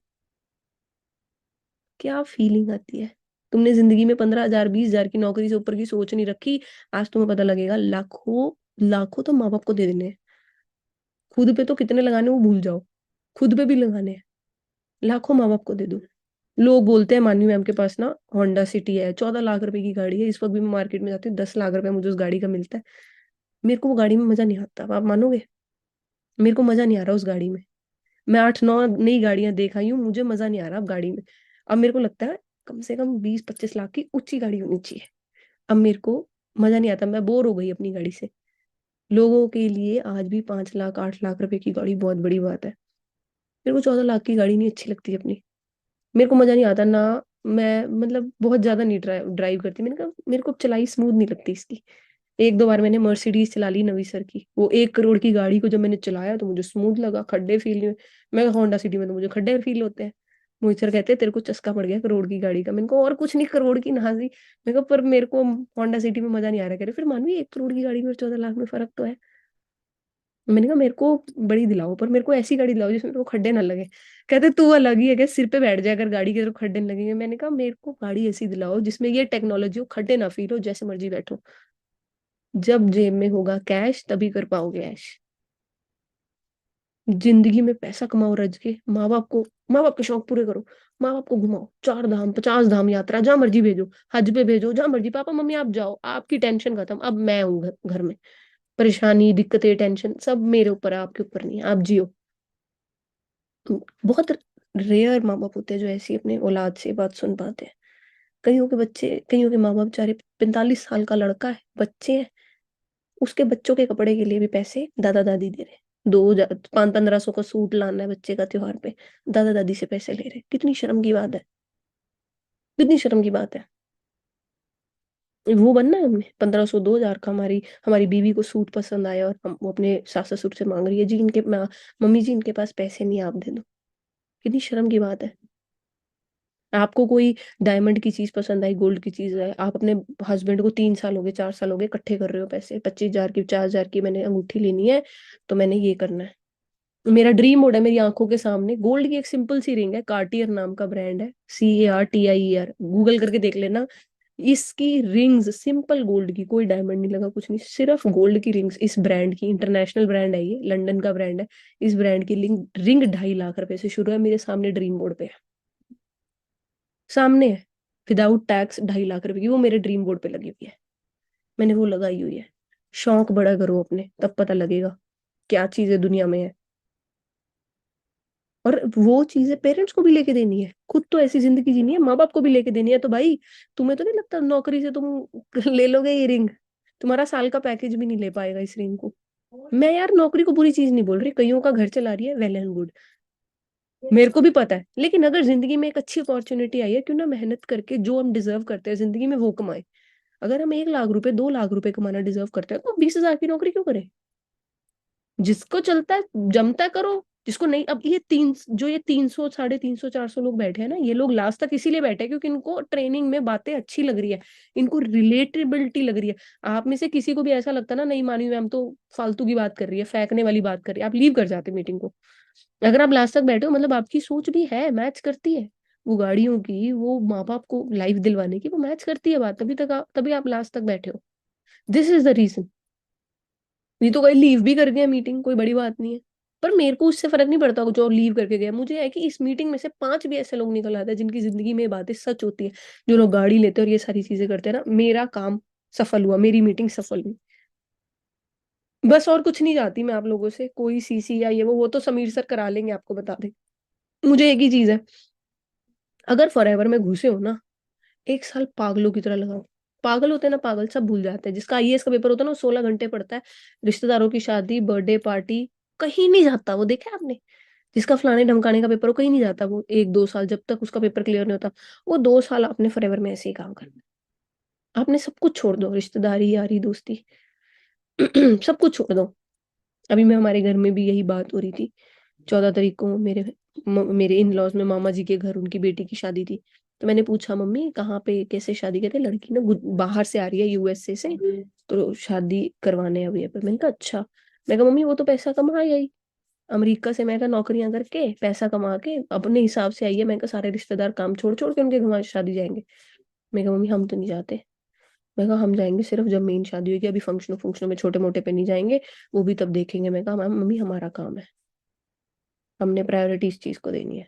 क्या फीलिंग आती है? तुमने जिंदगी में 15,000 20,000 की नौकरी से ऊपर की सोच नहीं रखी। आज तुम्हें पता लगेगा, लाखों लाखों तो माँ बाप को दे देने हैं। खुद पे तो कितने लगाने वो भूल जाओ, खुद पे भी लगाने हैं। लाखों माँ बाप को दे दो। लोग बोलते हैं मानवी मैम के पास ना होंडा सिटी है, 14 लाख रुपए की गाड़ी है। इस वक्त भी मैं मार्केट में जाती हूँ, 10 लाख रुपए मुझे उस गाड़ी का मिलता है। मेरे को वो गाड़ी में मजा नहीं आता, आप मानोगे? मेरे को मजा नहीं आ रहा उस गाड़ी में। मैं 8 9 नई गाड़ियां देख आई हूँ, मुझे मजा नहीं आ रहा अब गाड़ी में। अब मेरे को लगता है कम से कम 20 25 लाख की ऊंची गाड़ी होनी चाहिए। अब मेरे को मजा नहीं आता, मैं बोर हो गई अपनी गाड़ी से। लोगों के लिए आज भी 5 लाख 8 लाख रुपए की गाड़ी बहुत बड़ी बात है। मेरे को 14 लाख की गाड़ी नहीं अच्छी लगती अपनी। मेरे को मजा नहीं आता ना। मैं मतलब बहुत ज्यादा नहीं ड्राइव ड्राइव करती। मैंने कहा मेरे को चलाई स्मूथ नहीं लगती इसकी। एक दो बार मैंने मर्सिडीज चला ली नवी सर की, वो 1 करोड़ की गाड़ी को जब मैंने चलाया तो मुझे स्मूथ लगा, खड्डे फील नहीं हुए। मैं होंडा सिटी में तो मुझे खड्डे फील होते हैं। मोहित सर कहते हैं तेरे को चस्का पड़ गया करोड़ की गाड़ी का। मैंने कहा और कुछ नहीं, करोड़ की नहाजी। मैं कहा पर मेरे को होंडा सिटी में मजा नहीं आ रहा। कह रहे फिर मानवी 1 करोड़ की गाड़ी में और 14 लाख में फर्क तो है। मैंने कहा मेरे को बड़ी दिलाओ, पर मेरे को ऐसी गाड़ी दिलाओ जिसमें मेरे को खड्डे ना लगे। कहते तू अलग ही है, क्या सिर पे बैठ जाए अगर गाड़ी के तरफ खड्डे न लगेंगे। मैंने कहा मेरे को गाड़ी ऐसी दिलाओ जिसमें ये टेक्नोलॉजी हो, खड्डे ना फील हो, जैसे मर्जी बैठो। जब जेब में होगा कैश तभी कर पाओगे ऐश। जिंदगी में पैसा कमाओ रज के, माँ बाप के शौक पूरे करो। माँ बाप को घुमाओ, 4 धाम 50 धाम यात्रा जहां मर्जी भेजो। हज पे भेजो, जहां मर्जी। पापा मम्मी आप जाओ, आपकी टेंशन खत्म। अब मैं हूँ घर में। परेशानी दिक्कतें टेंशन सब मेरे ऊपर है, आपके ऊपर नहीं है। आप जियो। बहुत रेयर माँ बाप होते हैं जो ऐसी अपने औलाद से बात सुन पाते हैं। कईयों के बच्चे, कईयों के माँ बाप बेचारे 45 साल का लड़का है, बच्चे हैं, उसके बच्चों के कपड़े के लिए भी पैसे दादा दादी दे रहे हैं। 2 5 1500 का सूट लाना है बच्चे का त्योहार पे, दादा दादी से पैसे ले रहे हैं। कितनी शर्म की बात है, कितनी शर्म की बात है। वो बनना है हमें 1500 2000 का। हमारी हमारी बीवी को सूट पसंद आया और हम वो अपने सास ससुर से मांग रही है जी इनके मम्मी जी इनके पास पैसे नहीं, आप दे दो। कितनी शर्म की बात है। आपको कोई डायमंड की चीज पसंद आई, गोल्ड की चीज है, आप अपने हस्बैंड को 3 साल हो गए 4 साल हो गए इकट्ठे कर रहे हो पैसे, 25,000 की 50,000 की मैंने अंगूठी लेनी है, तो मैंने ये करना है। मेरा ड्रीम मोड है मेरी आंखों के सामने, गोल्ड की एक सिंपल सी रिंग है, कार्टियर नाम का ब्रांड है, CARTIER, गूगल करके देख लेना। इसकी रिंग्स सिंपल गोल्ड की, कोई डायमंड नहीं लगा कुछ नहीं, सिर्फ गोल्ड की रिंग्स। इस ब्रांड की, इंटरनेशनल ब्रांड है ये, लंदन का ब्रांड है। इस ब्रांड की रिंग रिंग 2.5 लाख रुपए से शुरू है, मेरे सामने ड्रीम बोर्ड पे है, सामने है। विदाउट टैक्स 2.5 लाख रुपए की, वो मेरे ड्रीम बोर्ड पे लगी हुई है। मैंने वो लगाई हुई है। शौक बड़ा करो अपने, तब पता लगेगा क्या चीजें दुनिया में है। और वो चीजें पेरेंट्स को भी लेके देनी है, खुद तो ऐसी जिंदगी जीनी है, माँ बाप को भी लेके देनी है। तो भाई तुम्हें तो नहीं लगता नौकरी से तुम ले लोगे ये रिंग? तुम्हारा साल का पैकेज भी नहीं ले पाएगा इस रिंग को। मैं यार नौकरी को बुरी चीज नहीं बोल रही, कईयों का घर चला रही है, वेल एंड गुड, मेरे को भी पता है। लेकिन अगर जिंदगी में एक अच्छी अपॉर्चुनिटी आई है, क्यों ना मेहनत करके जो हम डिजर्व करते हैं जिंदगी में वो कमाए। अगर हम 1 लाख रुपए 2 लाख रुपए कमाना डिजर्व करते हैं तो 20,000 की नौकरी क्यों करें? जिसको चलता है जमता है करो, जिसको नहीं। अब ये 300 350 400 लोग बैठे हैं ना, ये लोग लास्ट तक इसीलिए बैठे हैं क्योंकि इनको ट्रेनिंग में बातें अच्छी लग रही है, इनको रिलेटेबिलिटी लग रही है। आप में से किसी को भी ऐसा लगता ना नहीं मानी मैम तो फालतू की बात कर रही है, फेंकने वाली बात कर रही है, आप लीव कर जाते मीटिंग को। अगर आप लास्ट तक बैठे हो मतलब आपकी सोच भी है, मैच करती है। वो गाड़ियों की, वो माँ बाप को लाइफ दिलवाने की, वो मैच करती है बात, तभी आप लास्ट तक बैठे हो। This is the reason. नहीं तो कोई लीव भी कर दिया मीटिंग, कोई बड़ी बात नहीं है। पर मेरे को उससे फर्क नहीं पड़ता जो लीव करके गया, मुझे है कि इस मीटिंग में से 5 भी ऐसे लोग निकल आते हैं जिनकी जिंदगी में ये बातें सच होती है। जो लोग गाड़ी लेते हैं और ये सारी चीजें करते हैं ना, मेरा काम सफल हुआ, मेरी मीटिंग सफल हुई। बस और कुछ नहीं चाहती मैं आप लोगों से, कोई सीसी या ये वो तो समीर सर करा लेंगे, आपको बता दें। मुझे एक ही चीज है, अगर फॉरएवर में घुसे हो ना, 1 साल पागलों की तरह लगाओ। पागल होते हैं ना, पागल सब भूल जाते हैं। जिसका आईएएस का पेपर होता है ना, वो 16 घंटे पढ़ता है। रिश्तेदारों की शादी, बर्थडे पार्टी, कहीं नहीं जाता वो, देखा है आपने? जिसका फलाने ढमकाने का पेपर हो, कहीं नहीं जाता वो 1 2 साल, जब तक उसका पेपर क्लियर नहीं होता। वो 2 साल आपने फॉरएवर में ऐसे ही काम करना है। आपने सब कुछ छोड़ दो, रिश्तेदारी यारी दोस्ती सब कुछ छोड़ दो। अभी मैं हमारे घर में भी यही बात हो रही थी। 14 तारीख को मेरे इन लॉज में मामा जी के घर उनकी बेटी की शादी थी। तो मैंने पूछा मम्मी कहाँ पे कैसे शादी, कहते लड़की ना बाहर से आ रही है, यूएसए से, तो शादी करवाने हैं अभी पर। मैंने कहा अच्छा। मैं कहा मम्मी वो तो पैसा कमा आई अमेरिका से, मैं कहा नौकरियां करके पैसा कमा के अपने हिसाब से आई है। मैं कहा सारे रिश्तेदार काम छोड़ छोड़ के उनके घर शादी जाएंगे। मैं कहा मम्मी हम तो नहीं जाते। मैं कहा हम जाएंगे सिर्फ जब मेन शादी होगी, अभी फंक्शनों फंक्शनों में छोटे मोटे पे नहीं जाएंगे, वो भी तब देखेंगे। मैं कहा मम्मी हमारा काम है, हमने प्रायोरिटी इस चीज को देनी है।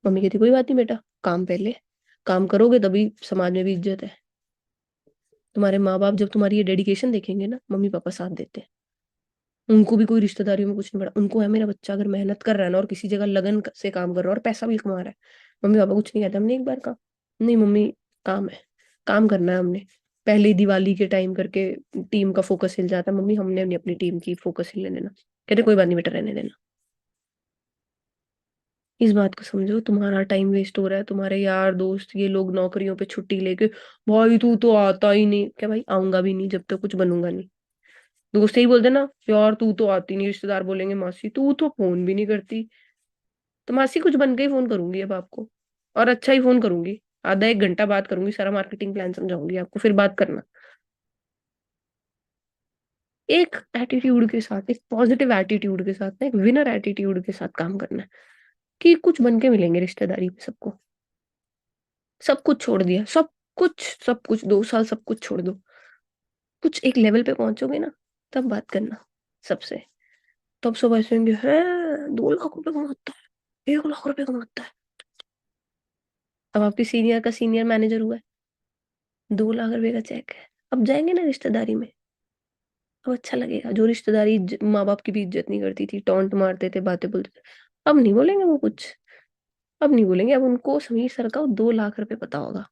मम्मी कहती कोई बात नहीं बेटा, काम पहले, काम करोगे तभी समाज में भी इज्जत है। तुम्हारे माँ बाप जब तुम्हारी ये डेडिकेशन देखेंगे ना, मम्मी पापा साथ देते हैं। उनको भी कोई रिश्तेदारियों में कुछ नहीं पड़ा, उनको है मेरा बच्चा अगर मेहनत कर रहा है ना और किसी जगह लगन से काम कर रहा है और पैसा भी कमा रहा है, मम्मी पापा कुछ नहीं कहते। हमने एक बार कहा नहीं मम्मी, काम है, काम करना है हमने। पहली दिवाली के टाइम करके टीम का फोकस हिल जाता है, मम्मी हमने नहीं अपनी टीम की फोकस हिलने देना। कहते कोई बात नहीं बेटा, रहने देना। इस बात को समझो, तुम्हारा टाइम वेस्ट हो रहा है, तुम्हारे यार दोस्त ये लोग नौकरियों पे छुट्टी लेके, भाई तू तो आता ही नहीं। क्या भाई, आऊंगा भी नहीं जब तक कुछ बनूंगा नहीं। दोस्त यही बोलते ना, यार तू तो आती नहीं, रिश्तेदार बोलेंगे मासी तू तो फोन भी नहीं करती। तो मासी कुछ बन के ही फोन करूंगी अब आपको, और अच्छा ही फोन करूंगी, आधा एक घंटा बात करूंगी, सारा मार्केटिंग प्लान समझाऊंगी आपको, फिर बात करना। एक एटीट्यूड के साथ, एक पॉजिटिव एटीट्यूड के साथ ना, एक विनर एटीट्यूड के साथ काम करना है, कि कुछ बन के मिलेंगे रिश्तेदारी में सबको। सब कुछ छोड़ दिया, सब कुछ, सब कुछ 2 साल सब कुछ छोड़ दो, कुछ एक लेवल पे पहुंचोगे ना, तब बात करना सबसे। तब सब ऐसे होंगे, है 2 लाख रुपए कमाता है, 1 लाख रुपए कमाता है। अब आपके सीनियर का सीनियर मैनेजर हुआ है, 2 लाख रुपए का चेक है। अब जाएंगे ना रिश्तेदारी में, अब अच्छा लगेगा। जो रिश्तेदारी माँ बाप की भी इज्जत नहीं करती थी, टोंट मारते थे, बातें बोलते थे, अब नहीं बोलेंगे वो कुछ। अब नहीं बोलेंगे, अब उनको समीर सर का वो 2 लाख रुपए पता होगा।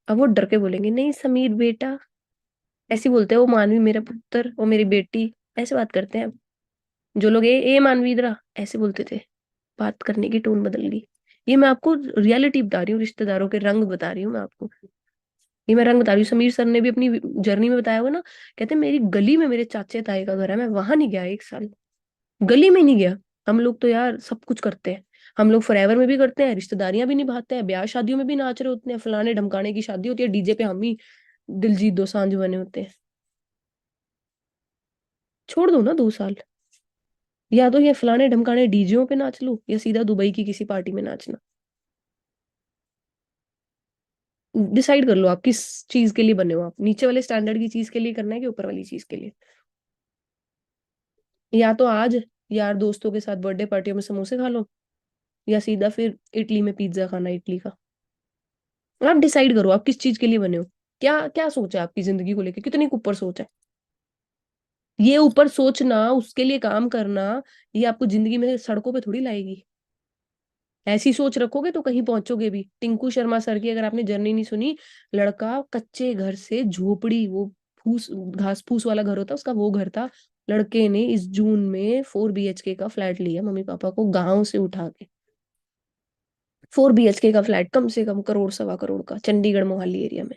अब वो डर के बोलेंगे नहीं समीर बेटा, ऐसे बोलते हैं वो, मानवी मेरा पुत्र, वो मेरी बेटी, ऐसे बात करते हैं अब। जो लोग ए मानवी इधर आ, ऐसे बोलते थे। बात करने की टोन बदल गई। ये मैं आपको रियलिटी बता रही हूँ, रिश्तेदारों के रंग बता रही हूँ मैं आपको। ये मैं रंग बता रही हूँ, समीर सर ने भी अपनी जर्नी में बताया होगा ना। कहते मेरी गली में मेरे चाचे ताए का घर है, मैं वहां नहीं गया 1 साल, गली में नहीं गया। हम लोग तो यार सब कुछ करते हैं, हम लोग फॉरएवर में भी करते हैं, रिश्तेदारियां भी निभाते हैं, ब्याह शादियों में भी नाच रहे होते हैं, फलाने ढमकाने की शादी होती है, डीजे पे हम ही दिलजीत दोसांझ बने होते हैं। छोड़ दो ना 2 साल, या तो ये फलाने ढमकाने डीजेओं पे नाच लो, या सीधा दुबई की किसी पार्टी में नाचना। डिसाइड कर लो आप किस चीज के लिए बने हो। आप नीचे वाले स्टैंडर्ड की चीज के लिए करना है कि ऊपर वाली चीज के लिए। या तो आज यार दोस्तों के साथ बर्थडे पार्टियों में समोसे खा लो, या सीधा फिर इटली में पिज्जा खाना, इटली का। आप डिसाइड करो आप किस चीज के लिए बने हो। क्या क्या सोच है आपकी जिंदगी को लेकर, कितनी ऊपर सोच है। ये ऊपर सोचना, उसके लिए काम करना, ये आपको जिंदगी में सड़कों पे थोड़ी लाएगी। ऐसी सोच रखोगे तो कहीं पहुंचोगे भी। टिंकू शर्मा सर की अगर आपने जर्नी नहीं सुनी, लड़का कच्चे घर से झोपड़ी, वो फूस घास फूस वाला घर होता उसका, वो घर था। लड़के ने इस जून में 4 BHK का फ्लैट लिया मम्मी पापा को गांव से उठा के। 4 BHK का फ्लैट, कम से कम करोड़ सवा करोड़ का, चंडीगढ़ मोहाली एरिया में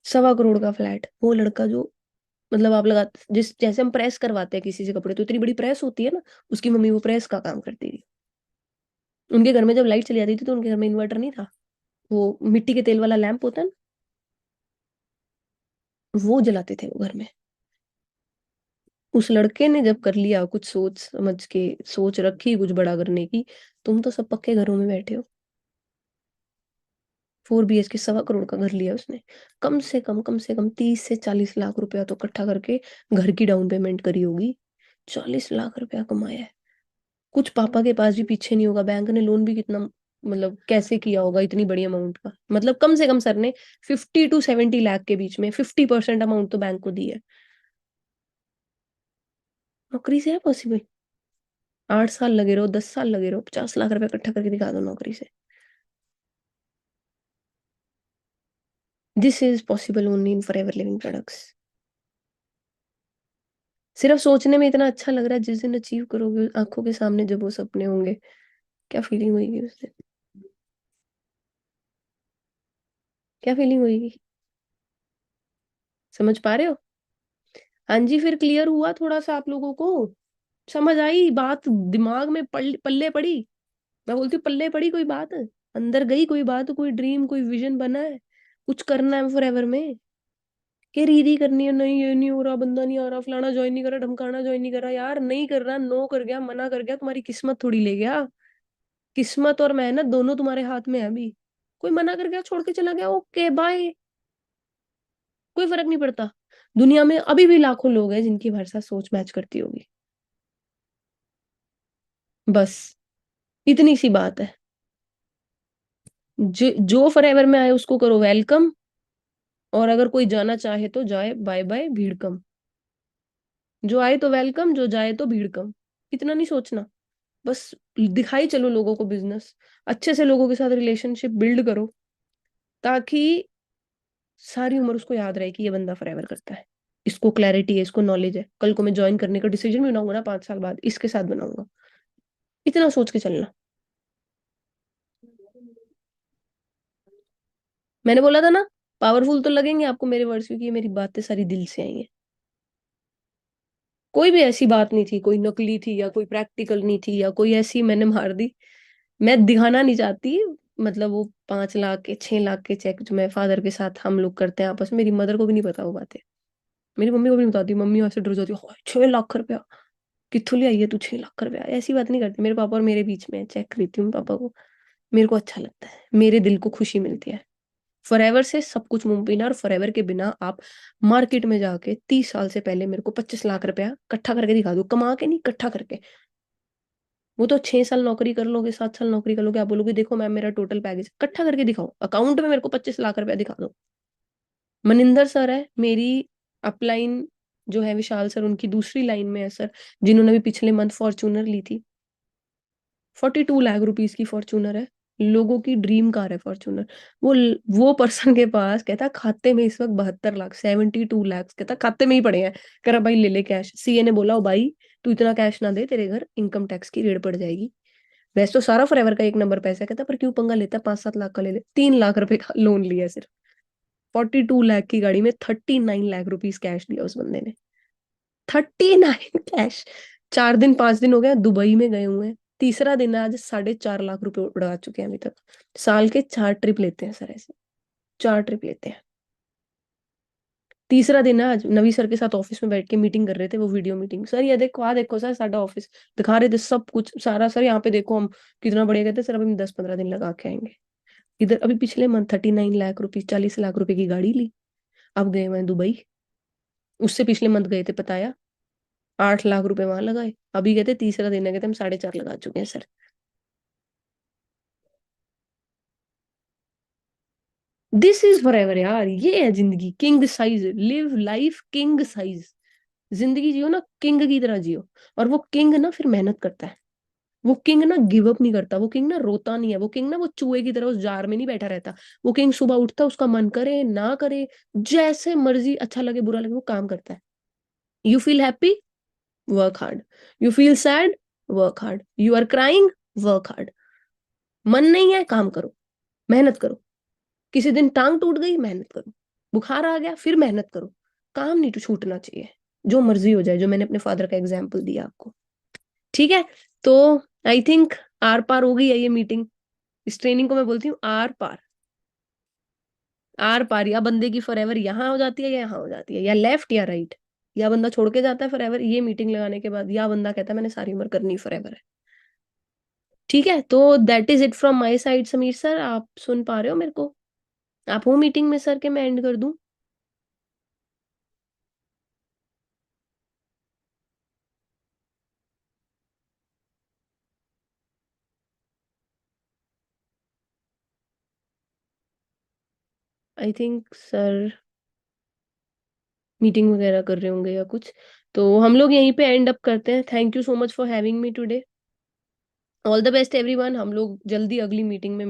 1.25 करोड़ का फ्लैट। वो लड़का जो, मतलब आप लगा, जिस जैसे हम प्रेस करवाते हैं किसी से कपड़े, तो इतनी बड़ी प्रेस होती है ना, उसकी मम्मी वो प्रेस का काम करती थी। उनके घर में जब लाइट चली जाती थी तो उनके घर में इन्वर्टर नहीं था, वो मिट्टी के तेल वाला लैंप होता है ना, वो जलाते थे वो घर में। उस लड़के ने जब कर लिया कुछ सोच समझ के, सोच रखी कुछ बड़ा करने की, तुम तो सब पक्के घरों में बैठे हो। 4 BHK 1.25 करोड़ का घर लिया उसने। कम से कम 30 से 40 लाख रुपया तो इकट्ठा करके घर की डाउन पेमेंट करी होगी। 40 लाख रुपया कमाया है। कुछ पापा के पास भी पीछे नहीं होगा, बैंक ने लोन भी कितना, मतलब कैसे किया होगा इतनी बड़ी अमाउंट का। मतलब कम से कम सर ने 50 to 70 लाख के बीच में 50% अमाउंट तो बैंक को दी है। नौकरी से है पॉसिबल। 8 साल लगे रहो, 10 साल लगे रहो, 50 लाख रुपए इकट्ठा करके दिखा दो नौकरी से। This is possible only in for ever living products. सिर्फ सोचने में इतना अच्छा लग रहा है, जिस दिन अचीव करोगे आंखों के सामने जब वो सपने होंगे, क्या फीलिंग होगी उस दिन, क्या फीलिंग होगी। समझ पा रहे हो। हाँ जी, फिर क्लियर हुआ थोड़ा सा आप लोगों को, समझ आई बात, दिमाग में पल्ले पड़ी। मैं बोलती हूँ पल्ले पड़ी कोई बात, अंदर गई कोई बात, कोई ड्रीम कोई विजन बना है, कुछ करना है फॉरएवर में। कि रीदी करनी है, नहीं ये नहीं हो रहा, बंदा नहीं आ रहा, फलाना ज्वाइन नहीं कर रहा, ढमकाना ज्वाइन नहीं कर रहा, यार नहीं कर रहा, नो कर गया, मना कर गया, तुम्हारी किस्मत थोड़ी ले गया। किस्मत और मेहनत दोनों तुम्हारे हाथ में है अभी। कोई मना कर गया, छोड़ के चला गया, ओके बाय, कोई फर्क नहीं पड़ता। दुनिया में अभी भी लाखों लोग हैं जिनकी हमारे साथ सोच मैच करती होगी। बस इतनी सी बात है। जो फॉरएवर में आए उसको करो वेलकम, और अगर कोई जाना चाहे तो जाए, बाय बाय, भीड़ कम। जो आए तो वेलकम, जो जाए तो भीड़ कम। इतना नहीं सोचना। बस दिखाई चलो लोगों को बिजनेस, अच्छे से लोगों के साथ रिलेशनशिप बिल्ड करो, ताकि सारी उम्र उसको याद रहे कि ये बंदा फॉरएवर करता है, इसको क्लैरिटी है, इसको नॉलेज है। कल को मैं ज्वाइन करने का डिसीजन भी बनाऊंगा ना 5 साल बाद, इसके साथ बनाऊंगा। इतना सोच के चलना। मैंने बोला था ना, पावरफुल तो लगेंगे आपको मेरे वर्ड्स, क्योंकि ये मेरी बातें सारी दिल से आई हैं। कोई भी ऐसी बात नहीं थी, कोई नकली थी या कोई प्रैक्टिकल नहीं थी, या कोई ऐसी मैंने मार दी। मैं दिखाना नहीं चाहती। मतलब वो 5 लाख के 6 लाख के चेक जो मैं फादर के साथ हम लोग करते हैं आपस में, मेरी मदर को भी नहीं पता वो बातें। मेरी मम्मी को भी नहीं बताती। मम्मी वहां से डर जाती है, 6 लाख रुपया कित्थों ले आई है तू, 6 लाख रुपया। ऐसी बात नहीं करती। मेरे पापा और मेरे बीच में चेक खरीदती हूँ पापा को। मेरे को अच्छा लगता है, मेरे दिल को खुशी मिलती है। फॉरएवर से सब कुछ मुमकिन है, और फॉरएवर के बिना आप मार्केट में जाके 30 साल से पहले मेरे को 25 लाख रुपया इकट्ठा करके दिखा दो, कमा के नहीं, इकट्ठा करके। वो तो 6 साल नौकरी कर लोगे, 7 साल नौकरी कर लोगे, आप बोलोगे देखो मैम मेरा टोटल पैकेज, इकट्ठा करके दिखाओ, अकाउंट में मेरे को 25 लाख रुपया दिखा दो। मनिंदर सर है मेरी अपलाइन, जो है विशाल सर, उनकी दूसरी लाइन में है सर, जिन्होंने भी पिछले मंथ फॉर्च्यूनर ली थी। 42 लाख रुपीज की फॉर्च्यूनर है। लोगों की ड्रीम कार है फॉर्च्यूनर। वो पर्सन के पास कहता खाते में इस वक्त 72 लाख, 72 लाख कहता खाते में ही पड़े हैं। कह रहा भाई ले ले कैश। सीए ने बोला, ओ भाई तू इतना कैश ना दे, तेरे घर इनकम टैक्स की रेड पड़ जाएगी। वैसे तो सारा फॉरएवर का एक नंबर पैसा है। कहता पर क्यों पंगा लेता, 5-7 लाख का ले ले। 3 लाख रुपए का लोन लिया सिर्फ। 42 लाख की गाड़ी में 39 लाख रुपीज कैश दिया उस बंदे ने। 39 कैश। 4 दिन 5 दिन हो गए दुबई में गए हुए हैं। तीसरा दिन है आज, 4.5 लाख रुपए उड़ा चुके हैं अभी तक। साल के 4 ट्रिप लेते हैं सर ऐसे, 4 ट्रिप लेते हैं। तीसरा दिन है आज, नवी सर के साथ ऑफिस में बैठ के मीटिंग कर रहे थे, वो वीडियो मीटिंग। सर ये देखो, देखो सर साडा ऑफिस, दिखा रहे थे सब कुछ सारा। सर यहाँ पे देखो हम कितना बढ़िया कहते सर, अभी हम 10-15 दिन लगा के आएंगे। इधर अभी पिछले मंथ 39 लाख रुपीज, 40 लाख रुपए की गाड़ी ली। अब गए हुए हैं दुबई। उससे पिछले मंथ गए थे पताया, 8 लाख रुपए वहां लगाए। अभी कहते तीसरा दिन है, कहते हम 4.5 लगा चुके हैं sir. This is for ever यार, ये है जिंदगी। King size, live life king size. जिंदगी जियो ना किंग की तरह जियो। और वो किंग ना फिर मेहनत करता है। वो किंग ना गिव अप नहीं करता। वो किंग ना रोता नहीं है। वो किंग ना वो चूहे की तरह उस जार में नहीं बैठा रहता। वो किंग सुबह उठता है, उसका मन करे ना करे, जैसे मर्जी, अच्छा लगे बुरा लगे, वो काम करता है। You feel happy, work hard. You feel sad, work hard. You are crying, work hard. मन नहीं है, काम करो, मेहनत करो। किसी दिन टांग टूट गई, मेहनत करो। बुखार आ गया, फिर मेहनत करो। काम नहीं तो छूटना चाहिए। जो मर्जी हो जाए, जो मैंने अपने फादर का एग्जाम्पल दिया आपको। ठीक है। तो आई थिंक आर पार हो गई है ये मीटिंग। इस ट्रेनिंग को मैं बोलती हूँ आर पार। आर पार, या बंदे की फॉरएवर यहाँ हो जाती है या यहाँ हो जाती है, या लेफ्ट या राइट। या बंदा छोड़ के जाता है फॉरएवर ये मीटिंग लगाने के बाद, या बंदा कहता है मैंने सारी उम्र करनी फॉरएवर है। ठीक है, तो that is it from my side. Sameer sir आप सुन पा रहे हो मेरे को? आप हो मीटिंग में सर के, मैं एंड कर दूं? आई थिंक सर मीटिंग वगैरह कर रहे होंगे या कुछ। तो हम लोग यहीं पे एंड अप करते हैं। Thank you so much for having me today. All the best everyone. हम लोग जल्दी अगली मीटिंग में